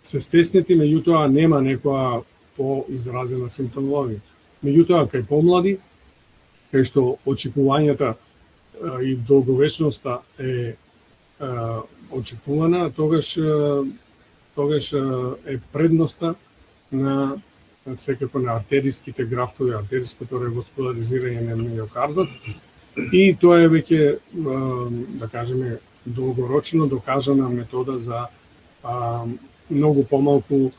се стеснети, меѓутоа нема некоја поизразена симптомологија. Меѓутоа, кај помлади, кај што очекувањата и долговечноста е очекувана, тогаш е предноста на секако на артериските графтови, артериското реваскуларизирање на миокардот, и тоа е веќе, да кажеме, долгорочно докажана метода за многу помалку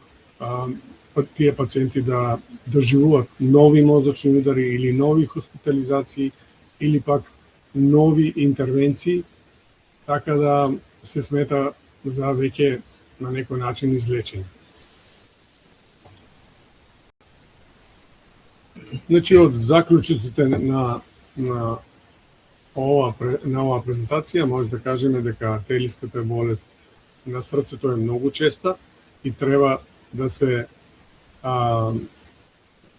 тие пациенти да доживуваат нови мозочни удари или нови хоспитализации или пак нови интервенции, така да се смета за веќе на некој начин излечени. Значи, од заклучиците на оваа презентација може да кажеме дека артериската болест на срцето е многу честа и треба да се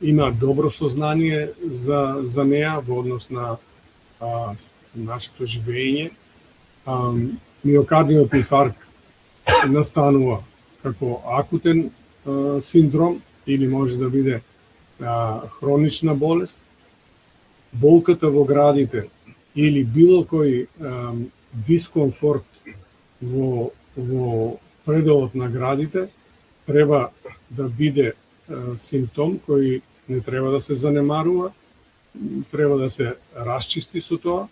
има добро сознание за неа во однос на нашето живење. Миокардиот инфаркт настанува како акутен синдром или може да биде хронична болест. Болката во градите или било кој дискомфорт во пределот на градите треба да биде симптом кој не треба да се занемарува, треба да се расчисти со тоа.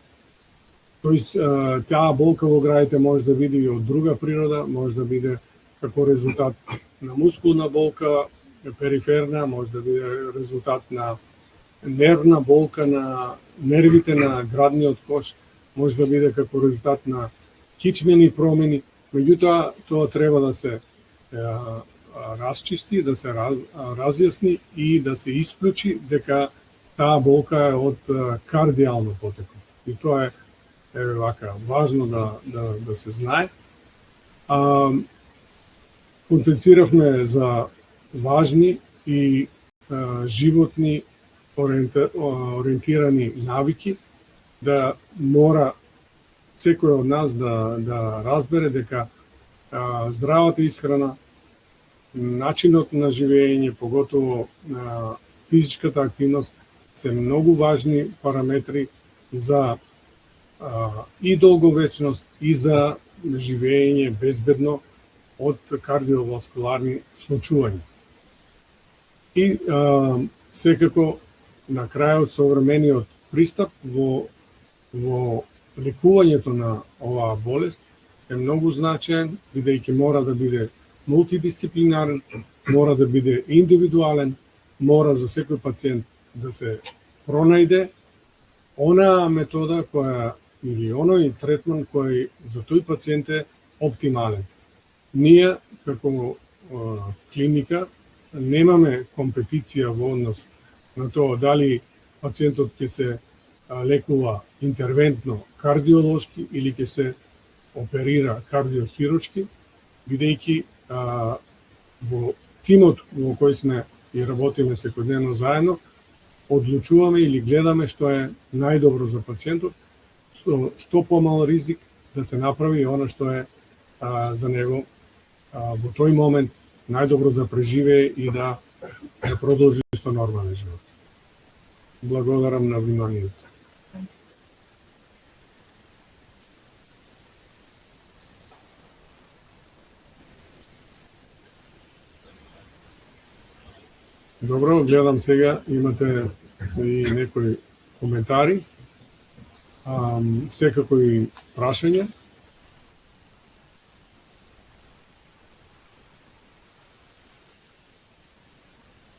Тоест, таа болка во градите може да биде и од друга природа, може да биде како резултат на мускулна болка, периферна, може да биде резултат на нервна болка на нервите на градниот кош, може да биде како резултат на кичмени промени. Меѓутоа, тоа треба да се расчисти, да се разјасни и да се исклучи дека таа болка е од кардијално потекло. И тоа е вака важно да се знае. Контенциравме за важни и животни ориентирани навики, да мора секој од нас да разбере дека здравата исхрана, начинот на живење, поготово физичката активност, се многу важни параметри за и долговечност и за живење безбедно од кардиоваскуларни случувања. И секако на крајот современиот пристап во лекувањето на оваа болест е многу значаен, бидејќи мора да биде мултидисциплинарен, мора да биде индивидуален, мора за секој пациент да се пронајде онаа метода која или оној третман кој за тој пациент е оптимален. Ние како клиника немаме компетиција во однос на тоа дали пациентот ќе се лекува интервентно кардиолошки или ќе се оперира кардиохируршки, бидејќи во тимот во кој сме и работиме секојдневно заедно, одлучуваме или гледаме што е најдобро за пациентот, што помал ризик да се направи оно што е за него во тој момент најдобро да преживее и да продолжи со нормален живот. Благодарам на вниманието. Добро, гледам сега, имате и некои коментари, секако и прашање.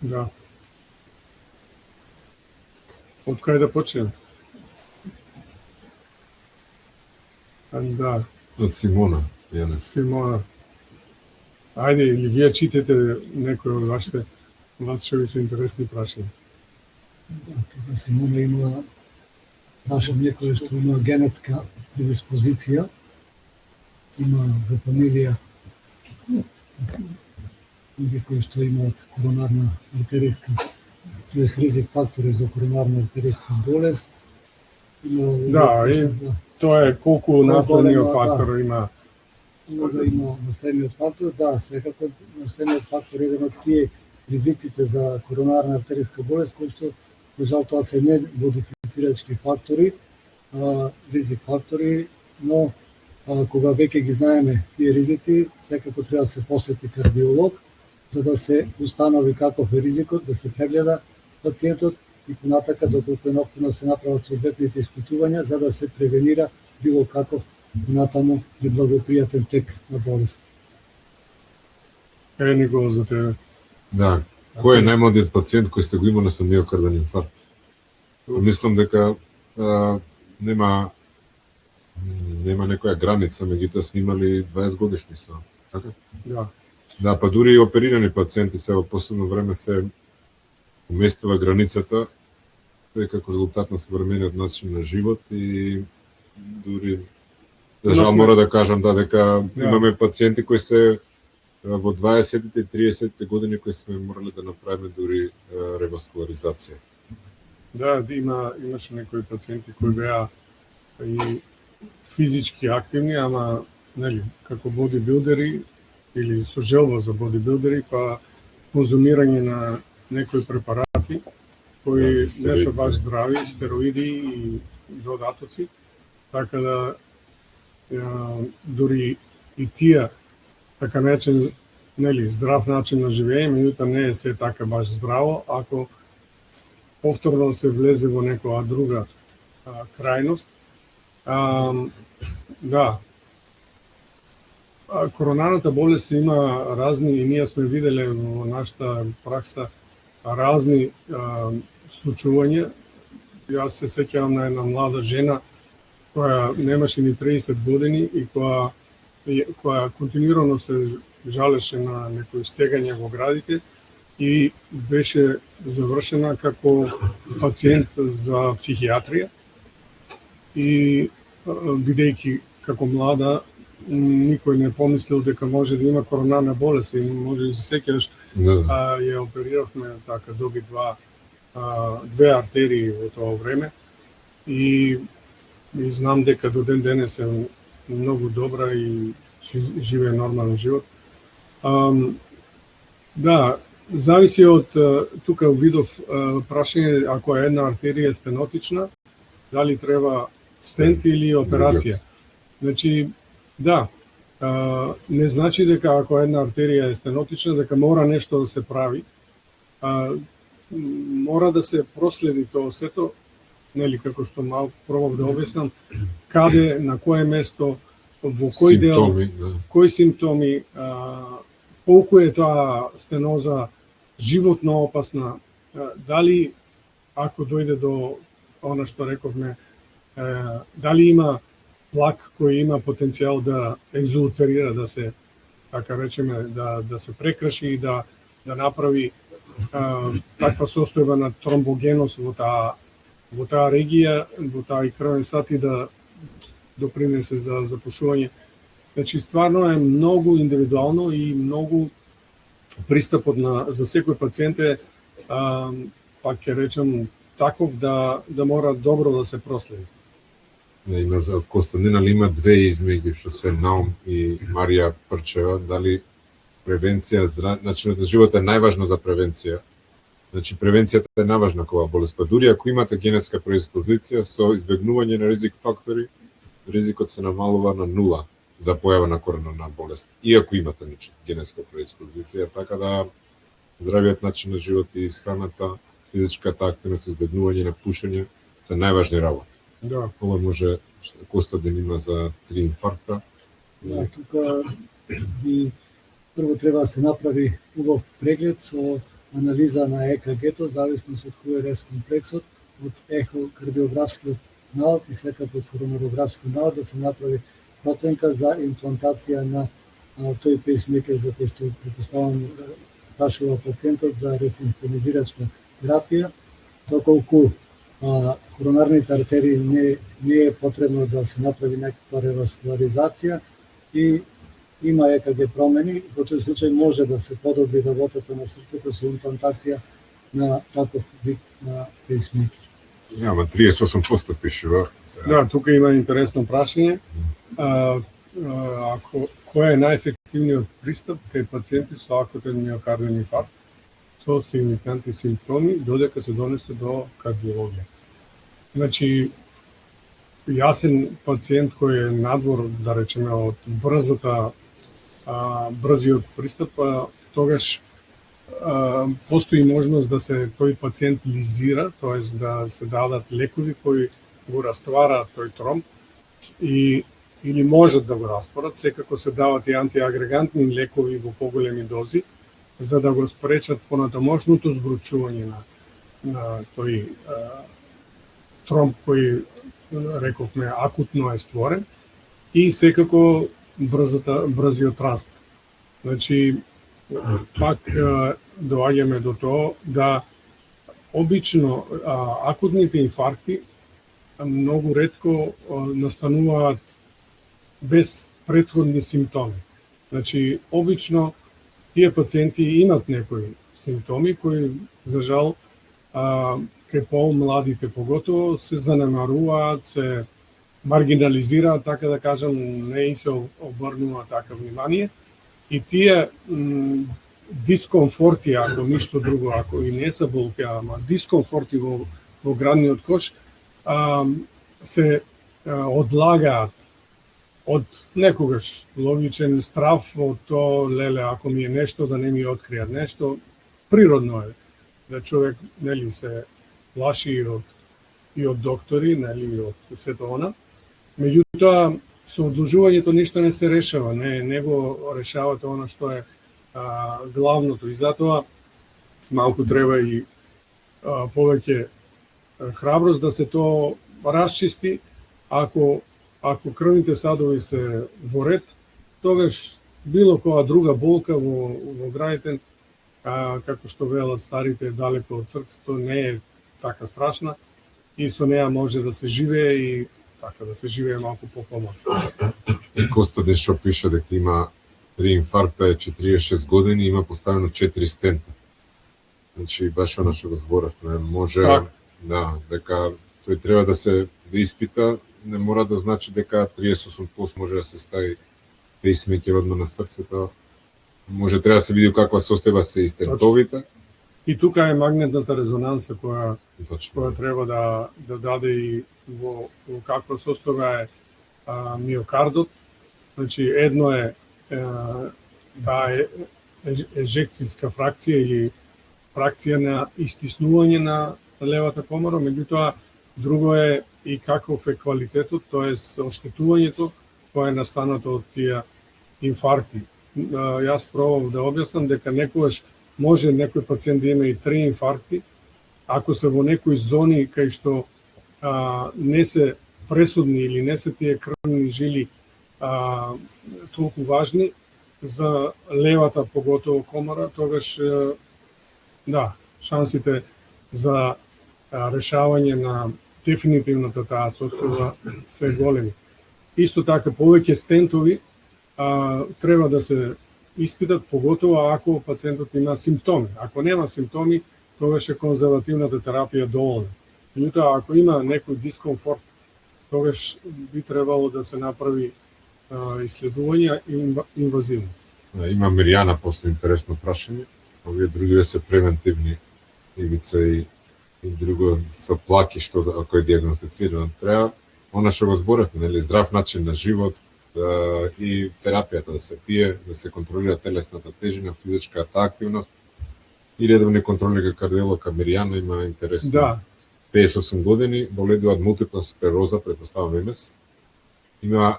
Да. Од кај да почнем? Да. Од Симона. Симона. Ајде, или вие читате некои од вашите се интересни прашања. Да, тоа Симона има прашање кое што има генетска предиспозиција, има во фамилија луѓе кои што имаат коронарна артериска, тоест ризик фактори за коронарна артериска болест. Да, и тоа е колку наследниот фактор има. Да има наследниот фактор, да, секако наследниот фактор е еден од тие ризиците за коронарна артериска болест, кои што, за жал, тоа се не модифицирачки фактори, ризик фактори, но кога веќе ги знаеме тие ризици, секако треба да се посети кардиолог, за да се установи каков е ризикот, да се прегледа пациентот и понатака доколку е неопходно да се направат соодветните испитувања, за да се превенира било каков понатаму неблагопријатен тек на болест. Никола, за тебе. Да. Кој е најмладиот пациент кој сте го имале со миокарден инфаркт? Мислам дека нема некоја граница, меѓутоа сме имали 20 годишни со, така? Да. Да, па дури и оперирани пациенти се во последно време се уместува границата Тој како резултат на современиот начин на живот и дури жал мора да кажам дека имаме пациенти кои се во 20-тите и 30-тите години кои сме морали да направиме дури реваскуларизација. Да, имаше некои пациенти кои беа и физички активни, ама нели како бодибилдери или со желба за бодибилдери, па конзумирање на некои препарати кои не се баш здрави, стероиди и додатоци, така да дури и тие така начин, нели, здрав начин на живење, меѓутоа не е се така баш здраво, ако повторно се влезе во некоја друга крајност. Да, коронарната болест има разни, и ние сме виделе во нашата пракса разни случувања. Јас се сеќавам на една млада жена која немаше ни 30 години и која континуирано се жалеше на некои стегања во градите и беше завршена како пациент за психијатрија. И бидејќи како млада никој не помислил дека може да има коронарна болест и може да се сеќаш, ја опериравме така, доби две артерии во тоа време и знам дека до ден денес е многу добра и живее нормален живот. Да, зависи од тука видов прашање, ако една артерија е стенотична, дали треба стент или операција. Значи, да, не значи дека ако една артерија е стенотична, дека мора нешто да се прави. Мора да се проследи тоа сето, нели, како што малку пробав да објаснам, каде, на кое место, во кој дел, кои симптоми, колку е тоа стеноза животно опасна, дали ако дојде до она што рековме, дали има плак кој има потенцијал да екзулцерира, да се, така речеме, да се прекрши и да направи таква состојба на тромбогеност во таа регија, во таа и крвен сат и да допринесе за запушување. Значи, стварно е многу индивидуално и многу пристапот за секој пациент е, пак ќе речем, таков да мора добро да се проследи. Има за Костадин, али има две измеѓу што се Наум и Марија Прчева, дали превенција, начинот на живот е најважно за превенција. Значи, превенцијата е најважна кога болест, па дури ако имате генетска преиспозиција со избегнување на ризик фактори, ризикот се намалува на 0 за појава на коронарна болест. И ако имате генетска преиспозиција, така да здравиот начин на живот и исхраната, физичката активност, избегнување на пушење се најважни работи. Да. Ова може Костадин има за 3 инфаркта. Да, тука прво треба да се направи убав преглед со анализа на ЕКГ-то, зависност од кој е рез комплексот, од ехокардиографскиот налог и секако од коронарографски налог, да се направи проценка за имплантација на тој пейсмекер за кој што претпоставам прашува пациентот за ресимфонизирачка терапија, доколку коронарните артерии не е потребно да се направи некаква реваскуларизација и има ЕКГ промени, во тој случај може да се подобри работата на срцето со имплантација на таков вид на пейсмекер. Ама 38% пишува. Да, тука има интересно прашање. Кој е најефективниот пристап кај пациенти со акутен миокарден инфаркт со сигнификантни симптоми додека се донесе до кардиологија? Значи, јасен пациент кој е надвор, да речеме, од брзиот пристап, тогаш постои можност да се тој пациент лизира, т.е. да се дадат лекови кои го раствараат тој тромб или можат да го растварат, секако се дават и антиагрегантни лекови во поголеми дози, за да го спречат понатамошното збручување на тој тромб кој, рековме, акутно е створен и секако брзиот транспорт. Значи, пак доаѓаме до тоа да обично акутните инфаркти многу ретко настануваат без претходни симптоми. Значи, обично тие пациенти имат некои симптоми кои, за жал, кај помладите поготово, се занемаруваат, се маргинализираат, така да кажам, не и се обрнува така внимание. И тие дискомфорти, ако ништо друго, ако и не се болки, ама дискомфорти во градниот кош, се одлагаат од некогаш логичен страв од то, леле, ако ми е нешто, да не ми откријат нешто. Природно е да човек, нели, се плаши и од доктори, нели, и од сето она. Меѓутоа, со одложувањето ништо не се решава, не го решавате она што е главното. И затоа малку треба и повеќе храброст да се то расчисти. Ако крвните садови се во ред, тогаш било која друга болка во граѓите, како што велат старите, далеко од срцето, не е така страшна и со неа може да се живее и така да се живее малку попомалку. И Коста што пише дека има 3 инфаркта, 46 години, има поставено 4 стента. Значи, баш она што го зборавме, може дека тој треба да се испита, не мора да значи дека 38% може да се стави пейсмейкер одма на срцето. Може треба да се види каква состојба се и стентовите. И тука е магнетната резонанса која треба да даде и во каква состојба е миокардот. Значи, едно е таа ежекцијска фракција или фракција на истиснување на левата комора, меѓутоа друго е и каков е квалитетот, тоест оштетувањето кое е настанато од тие инфаркти. Јас пробав да објаснам дека некогаш може некој пациент да има и 3 инфаркти, ако се во некои зони кај што не се пресудни или не се тие крвни жили толку важни за левата поготово комора, тогаш шансите за решавање на дефинитивната таа состојба се големи. Исто така, повеќе стентови треба да се испитат, поготово ако пациентот има симптоми. Ако нема симптоми, тогаш е конзервативната терапија доволна. Меѓутоа, ако има некој дискомфорт, тогаш би требало да се направи исследување инвазивно. Има Миријана после интересно прашање. Овие другиве се превентивни ивица и друго со плаки што ако е диагностицирано треба. Она што го зборевме, нели, здрав начин на живот и терапијата да се пие, да се контролира телесната тежина, физичката активност и редовни контроли како кардиолог. Миријана има интересно. Да. 58 години, боледува од мултипла склероза, претпоставам МС. Има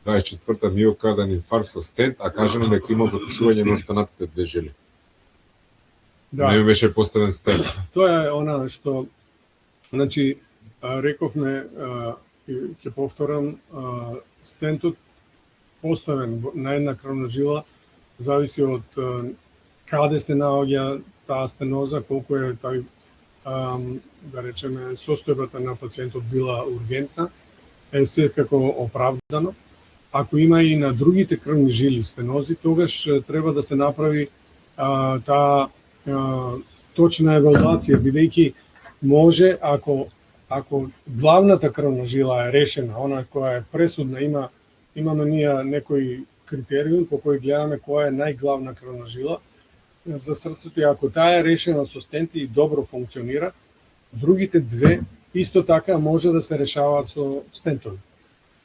24-та миокарден инфаркт со стент, а кажано дека има запушување на останатите две жили. Да. Не беше поставен стент. Тоа е она што, значи, рековме, ќе повторам, стентот поставен на една крвна жила зависи од каде се наоѓа таа стеноза, колку е тај, да речеме, состојбата на пациентот била ургентна, е секако оправдано. Ако има и на другите крвни жили стенози, тогаш треба да се направи таа точна евалуација, бидејќи може, ако главната крвна жила е решена, она која е пресудна, имаме ние некој критериум по кој гледаме која е најглавна крвна жила за срцето, и ако таа е решена со стенти и добро функционира, другите две исто така може да се решаваат со стентови.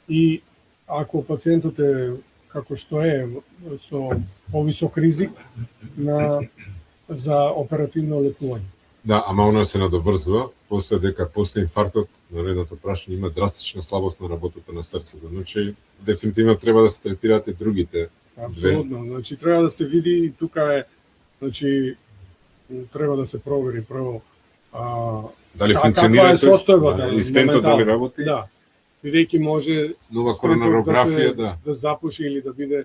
И ако пациентот е како што е со повисок ризик за оперативно лекување. Да, ама она се надоврзува, после дека после инфарктот, на редното прашање, има драстична слабост на работата на срцето. Значи, дефинитивно треба да се третираат и другите. Апсолутно. Значи, треба да се види, и тука е, значи, треба да се провери прво дали функционира состојбата, и стентот дали работи. Да. Бидејќи може нова коронарографија да запуши или да биде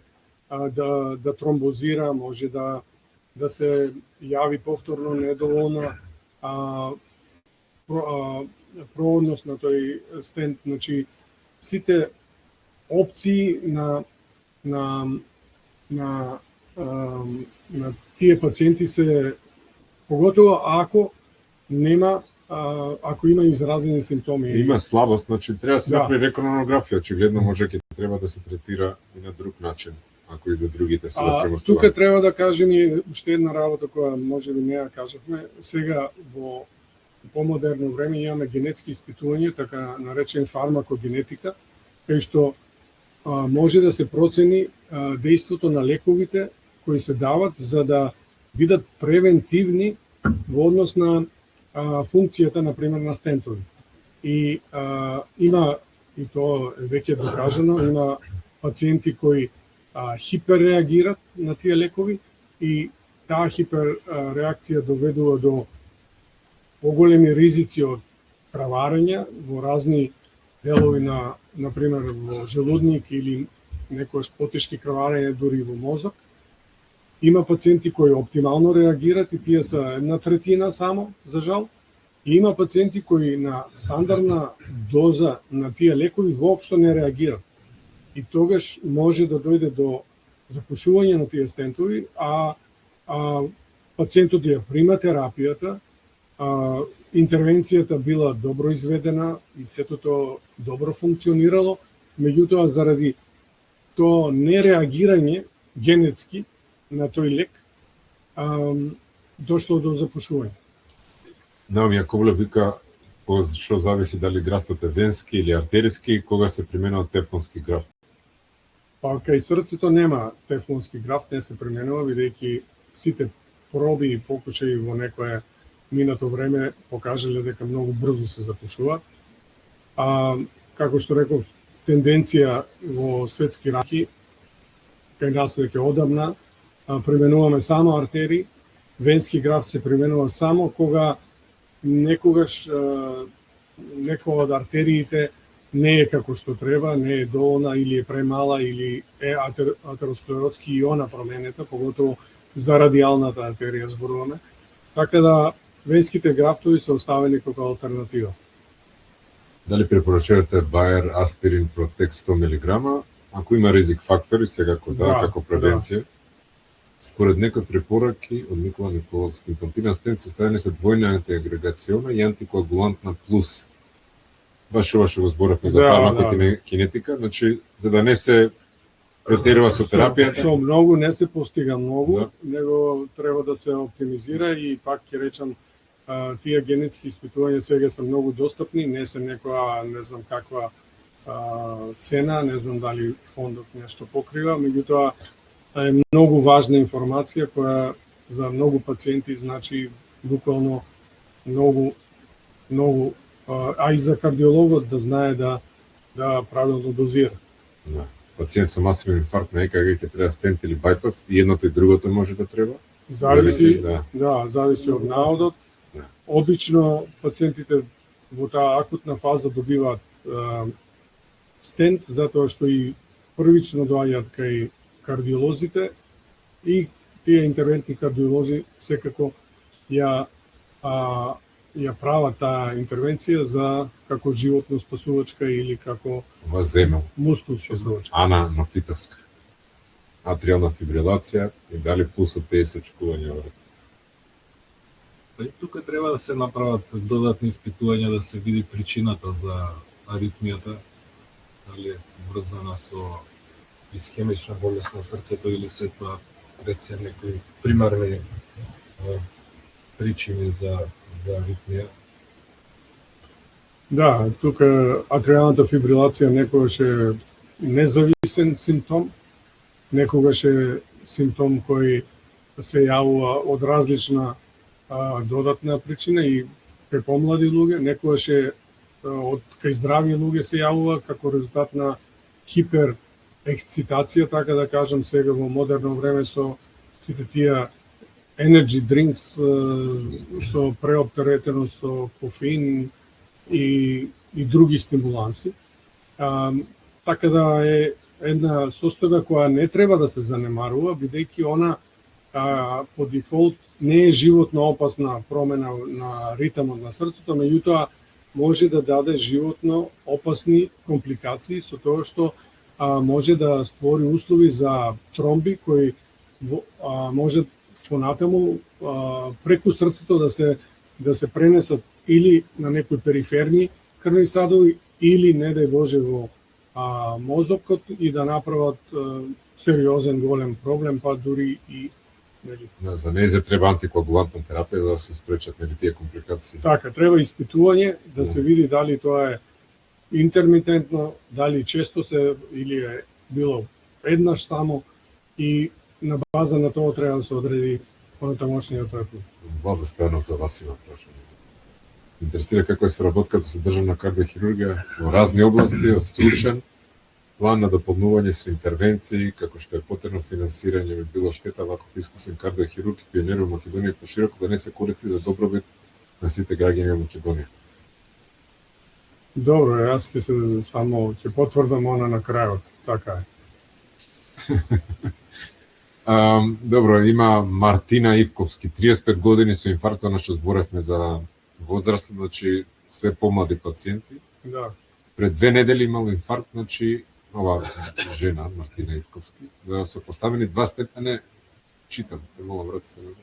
да тромбозира, може да се јави повторно недоволна проводност на тој стент, значи сите опции на тие пациенти се, поготово ако нема, ако има изразени симптоми. Има слабост, значи треба да се направи реконографија, очигледно може ќе треба да се третира и на друг начин, ако и до другите се да премостуваат. Тука треба да кажем и уште една работа која може би не ја кажавме. Сега во помодерно време имаме генетски испитувања, така наречен фармакогенетика, кај што може да се процени дејството на лековите кои се дават за да бидат превентивни во однос на функцијата, например, на стентови. И има, и тоа е веќе докажано, има пациенти кои хиперреагират на тие лекови и таа хиперреакција доведува до поголеми ризици од краварење во разни делови на, например, во желудник или некојаш потешки краварење дури во мозок. Има пациенти кои оптимално реагират и тие са 1/3 само, за жал. И има пациенти кои на стандардна доза на тие лекови воопшто не реагират. И тогаш може да дојде до запушување на тие стентови, а пациентот ја прима терапијата, интервенцијата била добро изведена и сето тоа добро функционирало, меѓутоа заради тоа нереагирање генетски на тој лек дошло до запушување. Наоми Јаковлев вика, што зависи дали графтот е венски или артериски, кога се применува тефлонски графт? Па кај срцето нема тефлонски графт, не се применува, бидејќи сите проби и покушаи во некое минато време покажале дека многу брзо се запушуваат. Како што реков, тенденција во светски раки, кај нас веќе одамна, применуваме само артерии, венски графт се применува само кога некогаш некоја од артериите не е како што треба, не е доволна или е премала или е атеросклеротски иона променета, поготово за радијалната артерија зборуваме. Така да венските графтови се оставени како алтернатива. Дали препорачувате Bayer Aspirin Protect 100 мг, ако има ризик фактори, сега како превенција? Според некои препораки од Никола Николовски, тампина стент составени се двојна антиагрегациона и антикоагулантна плюс. Баш ова што го зборавме за фармакокинетика, значи за да не се претерува со терапијата. Со многу не се постига многу, него треба да се оптимизира и пак ќе речам, тие генетски испитувања сега се многу достапни, не се некоја, не знам каква цена, не знам дали фондот нешто покрива, меѓутоа е многу важна информација која за многу пациенти значи буквално многу, а и за кардиологот да знае да правилно дозира. Да. Пациент со масивен инфаркт на ЕКГ ќе треба стент или байпас, и едното и другото може да треба? Зависи од наодот. Да. Обично пациентите во таа акутна фаза добиваат стент, затоа што и првично доаѓаат кај кардиолозите и тие интервентни кардиолози секако ја прават таа интервенција за како животно спасувачка или како мускул спасувачка. Ана Нофитовска. Атриална фибрилација и дали пулсот пее со очекување од Тука треба да се направат додатни испитувања да се види причината за аритмијата, дали е врзана со исхемична болест на срцето или се тоа пред се некои примарни причини за аритмија. Да, тука атриалната фибрилација некогаш е независен симптом, некогаш е симптом кој се јавува од различна додатна причина и кај помлади луѓе, некогаш е од кај здрави луѓе се јавува како резултат на хиперексцитација, така да кажам, сега во модерно време со сите тие energy drinks со преоптеретено со кофеин и други стимуланси. Така да е една состојба која не треба да се занемарува, бидејќи она по дефолт не е животно опасна промена на ритмот на срцето, меѓутоа може да даде животно опасни компликации со тоа што може да створи услови за тромби кои може понатаму преку срцето да се пренесат или на некои периферни крвни садови или не дај Боже во мозокот и да направат сериозен голем проблем, па дури и за незе треба антикоагулантна терапија да се спречат тие компликации. Така, треба испитување да се види дали тоа е интермитентно, дали често се или е било еднаш само и на база на тоа треба да се одреди понатамошниот третман. Владо Стојанов за вас има прашање. Интересира како е соработката со државна кардиохирургија во разни области, од стручен план на дополнување со интервенции, како што е потребно финансирање, би било штета ваков искусен кардиохирург и пионер во Македонија пошироко да не се користи за добробит на сите граѓани во Македонија. Добро, јас ќе потврдам она на крајот, така е. Добро, има Мартина Ивковски, 35 години со инфаркт, на што зборевме за возраст, значи све помлади пациенти. Да. Пред 2 недели имал инфаркт, значи ова жена Мартина Ивковски, да се поставени 2 степени, читам, те молам врати се назад.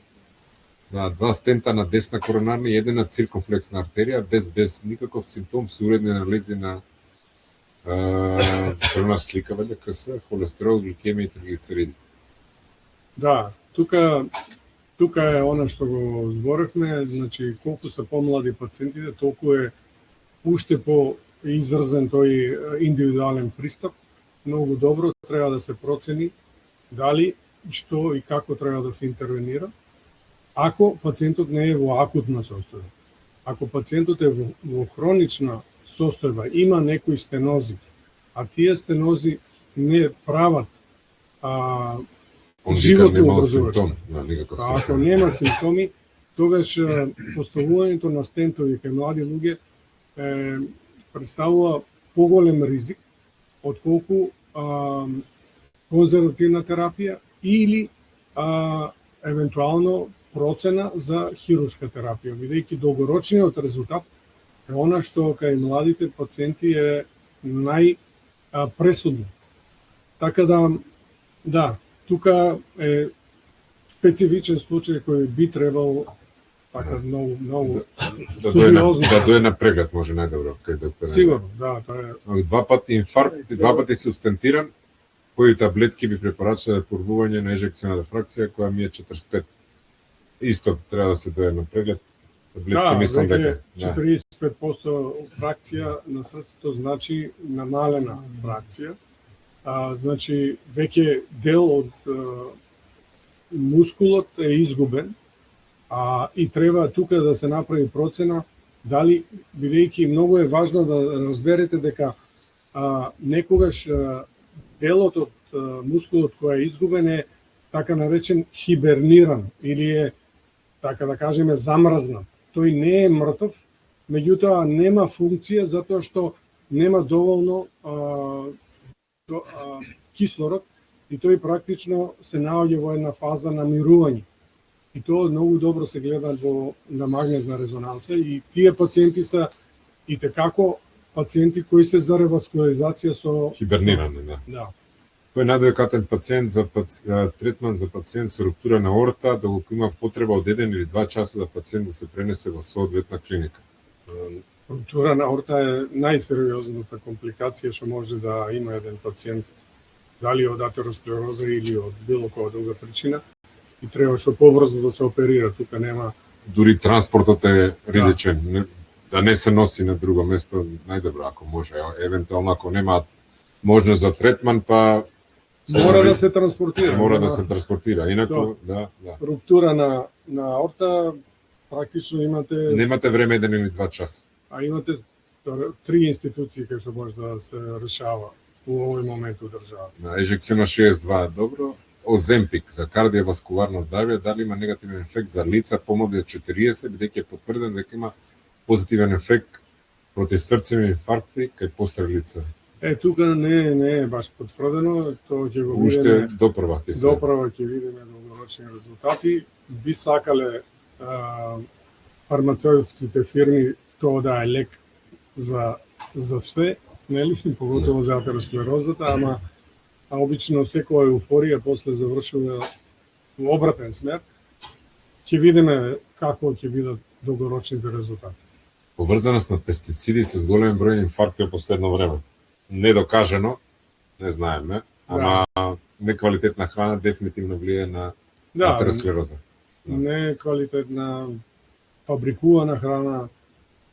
Да, 2 стента на десна коронарна и 1 на циркумфлексна артерија, без никаков симптом, со уредни анализи на крвна слика, ваѓа КС, холестерол, гликемија и триглицериди. Да, тука е она што го зборевме, значи колку се помлади пациентите, толку е уште по изразен тој индивидуален пристап. Многу добро треба да се процени дали, што и како треба да се интервенира. Ако пациентот не е во акутна состојба, ако пациентот е во хронична состојба, има некои стенози, а тие стенози не прават животно образувачни. Ако нема симптоми, тогаш поставувањето на стентови кај млади луѓе представува поголем ризик отколку конзервативна терапија или евентуално процена за хируршка терапија, бидејќи долгорочниот резултат е она што кај младите пациенти е најпресудно. Така да, тука е специфичен случај кој би требало така многу студиозно. Да дое на преглед може најдобро кај доктор. Сигурно, да, тоа е. 2 пати инфаркт, 2 пати субстентиран, кои таблетки би препорачале пробување на ежекционална фракција која ми е 45. Исто треба да се дое на преглед. Таблетки мислам дека 45% фракција на срцето значи намалена фракција. Значи веќе дел од мускулот е изгубен, и треба тука да се направи процена дали, бидејќи многу е важно да разберете дека некогаш делот од мускулот кој е изгубен е така наречен хиберниран или е, така да кажеме, замрзнат. Тој не е мртов, меѓутоа нема функција затоа што нема доволно кислород и тој практично се наоѓа во една фаза на мирување. И тоа многу добро се гледа на магнетна резонанса и тие пациенти се и tekako пациенти кои се за реваскуларизација со хибернирани, да. Кој е најадекватен пациент за третман за пациент со руптура на аорта, доколку има потреба од 1 или 2 часа за пациент да се пренесе во соодветна клиника? Руптура на аорта е најсериозната компликација што може да има еден пациент, дали од атеросклероза или од било која друга причина, и треба што побрзо да се оперира. Тука нема... Дури транспортот е ризичен, да не се носи на друго место, најдобро ако може. Евентуално ако нема можност за третман, па... Мора да се транспортира. Мора да се транспортира, инаку, да. Руптура на аорта, практично имате... Немате време 1 или 2 часа. А имате 3 институции кај што може да се решава во овој момент у држава. На ежекциона 62 е добро. Оземпик за кардиоваскуларно здравје, дали има негативен ефект за лица помлади од 40, бидејќи е потврден дека има позитивен ефект против срцеви инфаркти кај постари лица. Тука не е баш потврдено, тоа ќе го видиме. Уште допрва ќе се. Допрва ќе видиме долгорочно долгорочни резултати. Би сакале фармацевтските фирми тоа да е лек за све, нели, поготово за атеросклерозата, ама обично секоја еуфорија после завршува во обратен смер. Ќе видиме како ќе бидат долгорочните резултати. Поврзаност на пестициди со зголем број инфаркти во последно време. Недокажено, не знаеме, ама неквалитетна храна дефинитивно влијае на атеросклероза. Неквалитетна фабрикувана храна,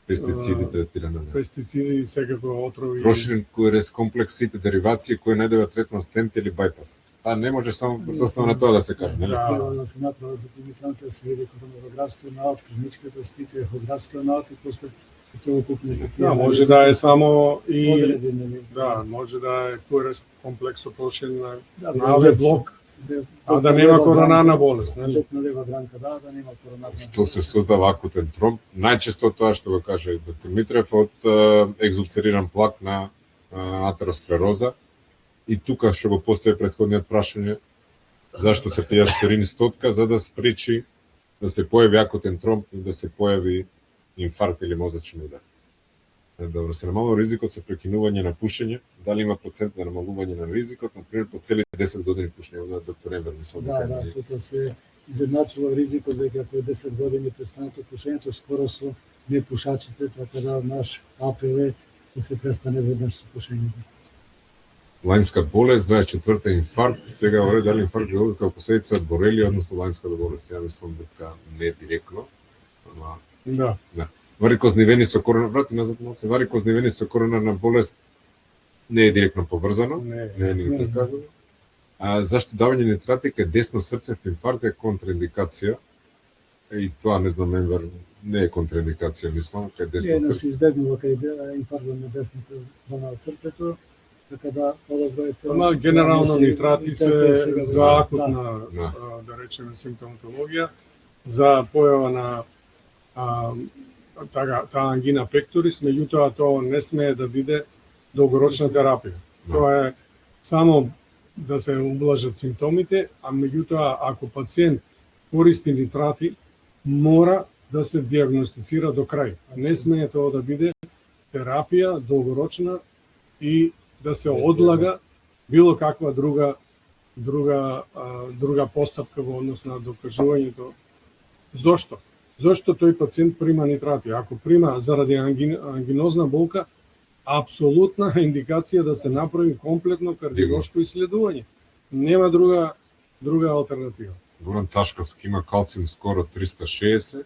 пестициди третирана. Пестициди, секако отрови. Проширен кој комплекс сите деривации кои најдобар третман стент или байпас. Не може само засновано на тоа да се каже, нели? Да се направат документанти, да се види коронарографскиот наод, клиничката слика, ехографскиот наод и после се целокупни. Да, може да е само и може да е кој комплексо проширен на АВ блок. А да нема коронарна болест, нели? На лева гранка, да нема коронарна. Што се создава акутен тромб? Најчесто тоа што го каже доктор Митрев од екзулцериран плак на атеросклероза. И тука што го постои претходниот прашање, зашто се пие аспирин стотка, за да спречи да се појави акутен тромб и да се појави инфаркт или мозачен удар. Добро, се намалува ризикот со прекинување на пушење. Дали има процент на намалување на ризикот, например, по цели 10 години пушење, на доктор Ембер мислам. Да, тоа се изедначува ризикот дека ако 10 години престанато пушењето скоро со непушачите, така да наш АПВ ќе се престане веднаш со пушењето. Лајмска болест, 24-та инфаркт, сега ова дали инфаркт е како последица од борелија, односно лајмската болест, ја мислам дека не директно, ама да. Варикознивени со варикознивени со коронарна болест не е директно поврзано, не е никако. Зашто давање нитрати кај десно срцев инфаркт е контраиндикација? И тоа не знам, Енвер, не е контраиндикација, мислам, кај десно срце. Не се избегнува кај инфаркт на десната страна од срцето, така да подобро е тоа. Ама генерално нитрати се за акутна, да речеме, симптоматологија, за појава на таа ангина пекторис, меѓутоа тоа не смее да биде долгорочна терапија. Тоа е само да се ублажат симптомите, а меѓутоа ако пациент користи нитрати, мора да се диагностицира до крај. Не смее тоа да биде терапија долгорочна и да се одлага било каква друга постапка во однос на докажувањето. Зошто? Зошто тој пациент прима нитрати? Ако прима заради ангинозна болка, апсолутна индикација да се направи комплетно кардиолошко исследување. Нема друга алтернатива. Горан Ташковски има калциум скоро 360,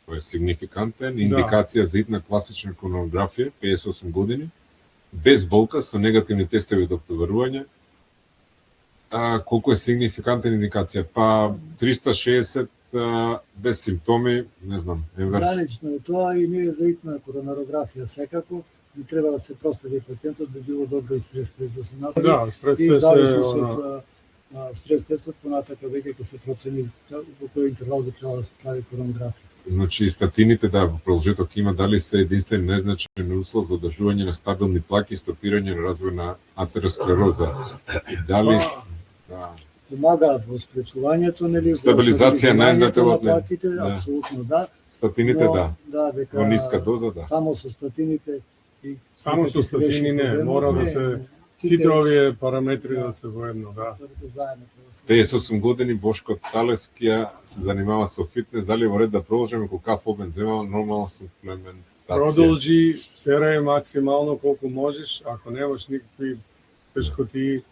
тој е сигнификантен, индикација за итна класична коронарографија, 58 години, без болка, со негативни тестови до обтоварување. Колку е сигнификантен индикација? Па 360 без симптоми, не знам, Енвер. Гранично е тоа и не е за итна коронарографија секако, не треба да се простави пациентот, би било добро и стрес тест да се направи. Да, стрес тест и зависност од стрес тестот понатака веќе ќе се процени во кој интервал би требало да се прави коронарографија. Значи статините во продолжеток има дали се единствен незначаен услов за одржување на стабилни плаки и стопирање на развој на атеросклероза. И дали помагаат во спречувањето, нели, стабилизација на ендотелот, плаките, апсолутно да. Статините да, дека во ниска доза да. Само со статините и само со статини не, мора да се сите овие параметри да се воедно, да. 58 години Бошко Талевски се занимава со фитнес, дали во ред да продолжиме колку обем зема нормална суплементација? Продолжи, терај максимално колку можеш, ако немаш никакви тешкоти.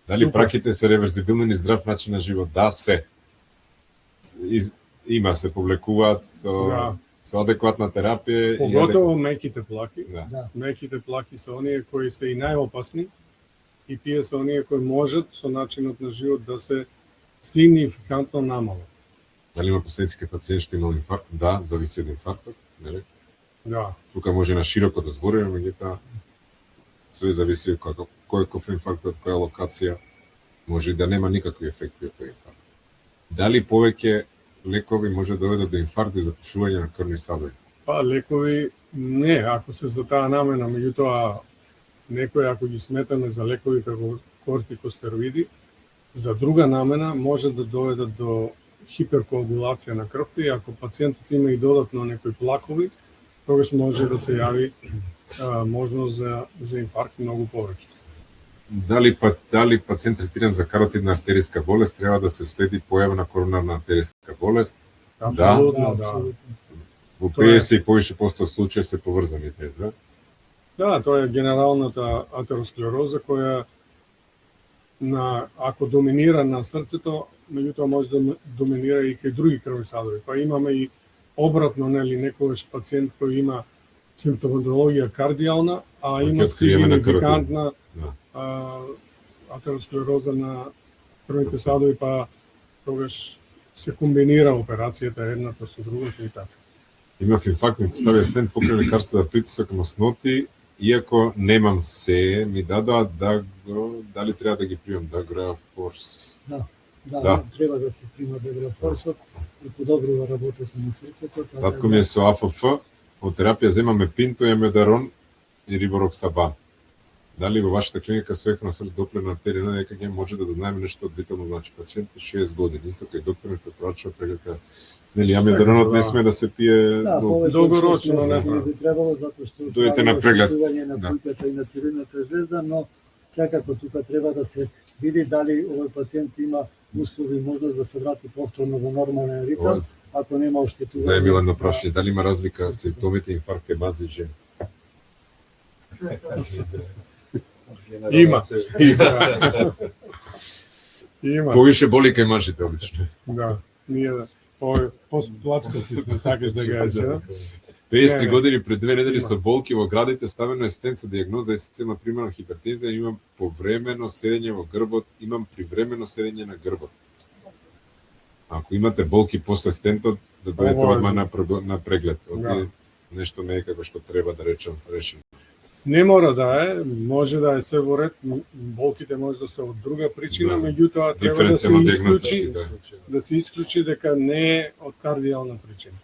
Дали праките се реверзибилни и здрав начин на живот? Да, се. Има се повлекуваат со адекватна терапија. Поготово меките плаки. Да. Меките плаки се оние кои се и најопасни и тие се оние кои можат со начинот на живот да се сигнификантно намалат. Дали има последици кај пациент што имал инфаркт? Да, зависи од инфарктот, нели? Да. Тука може на широко да збориме, меѓутоа све зависи од кој е инфарктот, која локација, може и да нема никакви ефекти од тој инфаркт. Дали повеќе лекови може да доведат до инфаркт и запушување на крвни садови? Па лекови не, ако се за таа намена, меѓутоа некои ако ги сметаме за лекови како кортикостероиди, за друга намена може да доведат до хиперкоагулација на крвта и ако пациентот има и додатно некои плакови, тогаш може да се јави можност за инфаркт многу повеќе. Дали пациент третиран за каротидна артериска болест треба да се следи појава на коронарна артериска болест? Апсолутно, да. Во 50 и повише посто случаи се поврзани тие, да? Да, тоа е генералната атеросклероза која ако доминира на срцето, меѓутоа може да доминира и кај други крвесадови. Па имаме и обратно, нели, некогаш пациент кој има симптоматологија кардијална, а има сигнификантна атеросклероза на крвните садови, па тогаш се комбинира операцијата едната со другата и така. Имав инфаркт, ми поставија стент покрај лекарства за притисок мосноти, иако немам се, ми дадоа дали треба да ги примам Даграфорс. Да, треба да се прима Даграфорсот и подобрува работата на срцето. Татко ми е со АФФ, од терапија земаме пинто, емедарон и рибороксабан. Дали во вашата клиника со ехо на срц доплена артерија дека ќе може да знаеме нешто од витално, значи пациент 6 години, исто кај докторот препорачува преглед. Нели емедаронот не сме да се пие долгорочно, не би требало затоа што дојдете на преглед на пујката и на тирената звезда, но секако тука треба да се види дали овој пациент има услови и можност да се врати повторно во нормален ритм, ако нема оштетување. За Емилено прашање, дали има разлика симптомите инфаркт кај мажи и жени? Има. Повише боли кај мажите обично. Да, ние постплачкаци се сакаш да кажеш, да? 53 години пред 2 недели со болки во градите ставено е стент со дијагноза есенцијална примерна хипертензија, имам повремено седење во грбот, имам привремено седење на грбот. Ако имате болки после стентот, да дојдете одма на преглед. Нешто не е како што треба да речам решено. Не мора да е, може да е се во ред, болките може да се од друга причина, меѓутоа треба да се исклучи дека не е од кардијална причина.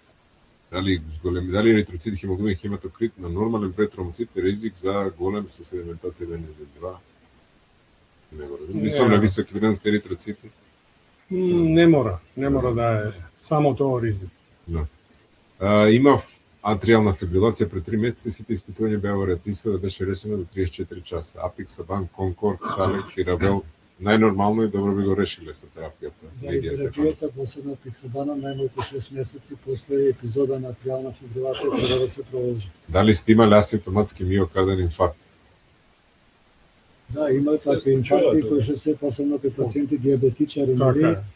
Дали еритроцит, хемоглобин, хематокрит на нормален број тромбоцит е ризик за голем со седиментација на НЗ2? Не мора. Мислам на високи вредности еритроцити? Не мора да е само тоа ризик. Имав атриална фибрилација пред 3 месеци, сите испитувања беа во ред, да беше решена за 34 часа. Апиксабан, Конкорд, Салекс и Равел најнормално и добро би го решиле со терапијата. Да, и терапијата посебно апиксабана најмалку 6 месеци после епизода на атриална фибрилација треба да се продолжи. Дали сте имале асимптоматски миокарден инфаркт? Да, има такви инфаркти кои што се посебно кај пациенти диабетичари,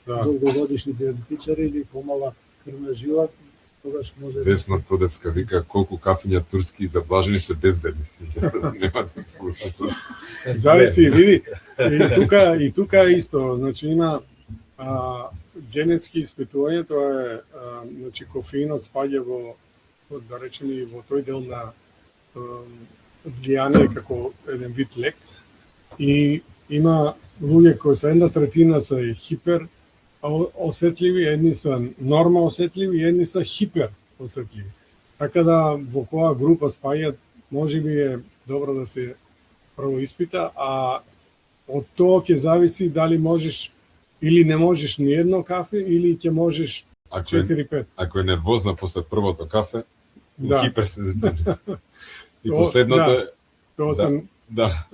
долгогодишни диабетичари или помала крвна жила, тогаш може Весна Тодевска вика колку кафиња турски заблажени се безбедни. Нема да зависи, види. И тука исто, значи има генетски испитување, тоа е значи кофеинот спаѓа во да речеме во тој дел на влијание како еден вид лек. И има луѓе кои се една третина се хипер осетливи, едни се норма осетливи, едни се хипер осетливи. Така да во која група спаѓаат, можеби е добро да се прво испита, а од тоа ќе зависи дали можеш или не можеш ни едно кафе или ќе можеш 4-5. Ако е нервозна после првото кафе, хиперсензитивна. И последното е тоа се да.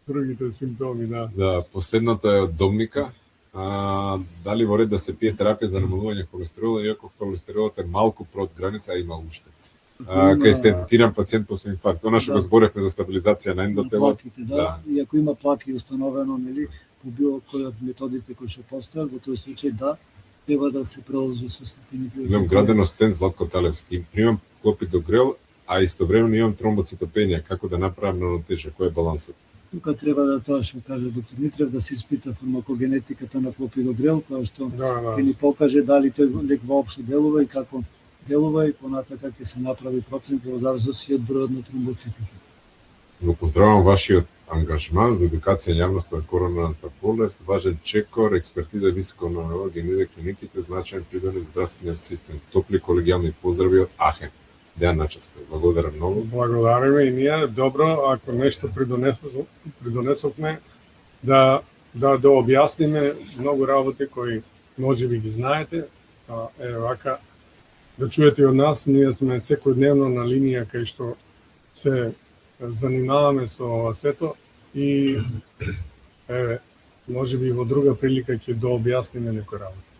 Другите симптоми, да. Да, последното е од домника. Дали во ред да се пие терапија за намалување холестерола, иако холестеролот е малку прод граница, а има уште. Кај стентиран пациент после инфаркт. Она што го зборевме за стабилизација на ендотелот. Да. И ако има плаки установено, нели, по било кој од методите кои што постојат, во тој случај треба да се продолжи со статините. Имам градено стент Златко Талевски. Примам клопидогрел, а истовремено имам тромбоцитопенија. Како да направам равнотежа? Кој е балансот? Тука треба да тоа што каже доктор Митрев, да се испита фармакогенетиката на клопидогрел, која што ќе ни покаже дали тој лек воопшто делува и како делува и понатака ќе се направи процент во зависност од бројот на тромбоцитите. Го поздравам вашиот ангажман за едукација на јавноста на коронарната болест, важен чекор, експертиза високо на ниво, генере клиниките, значаен придонес здравствениот систем. Топли колегијални поздрави од Ахен. Дејан Начевска. Благодарам многу. Благодариме и ние. Добро, ако нешто придонесовме да објасниме многу работи кои може би ги знаете, еве вака, да чуете од нас, ние сме секојдневно на линија кај што се занимаваме со сето и еве, може би во друга прилика ќе дообјасниме некој работа.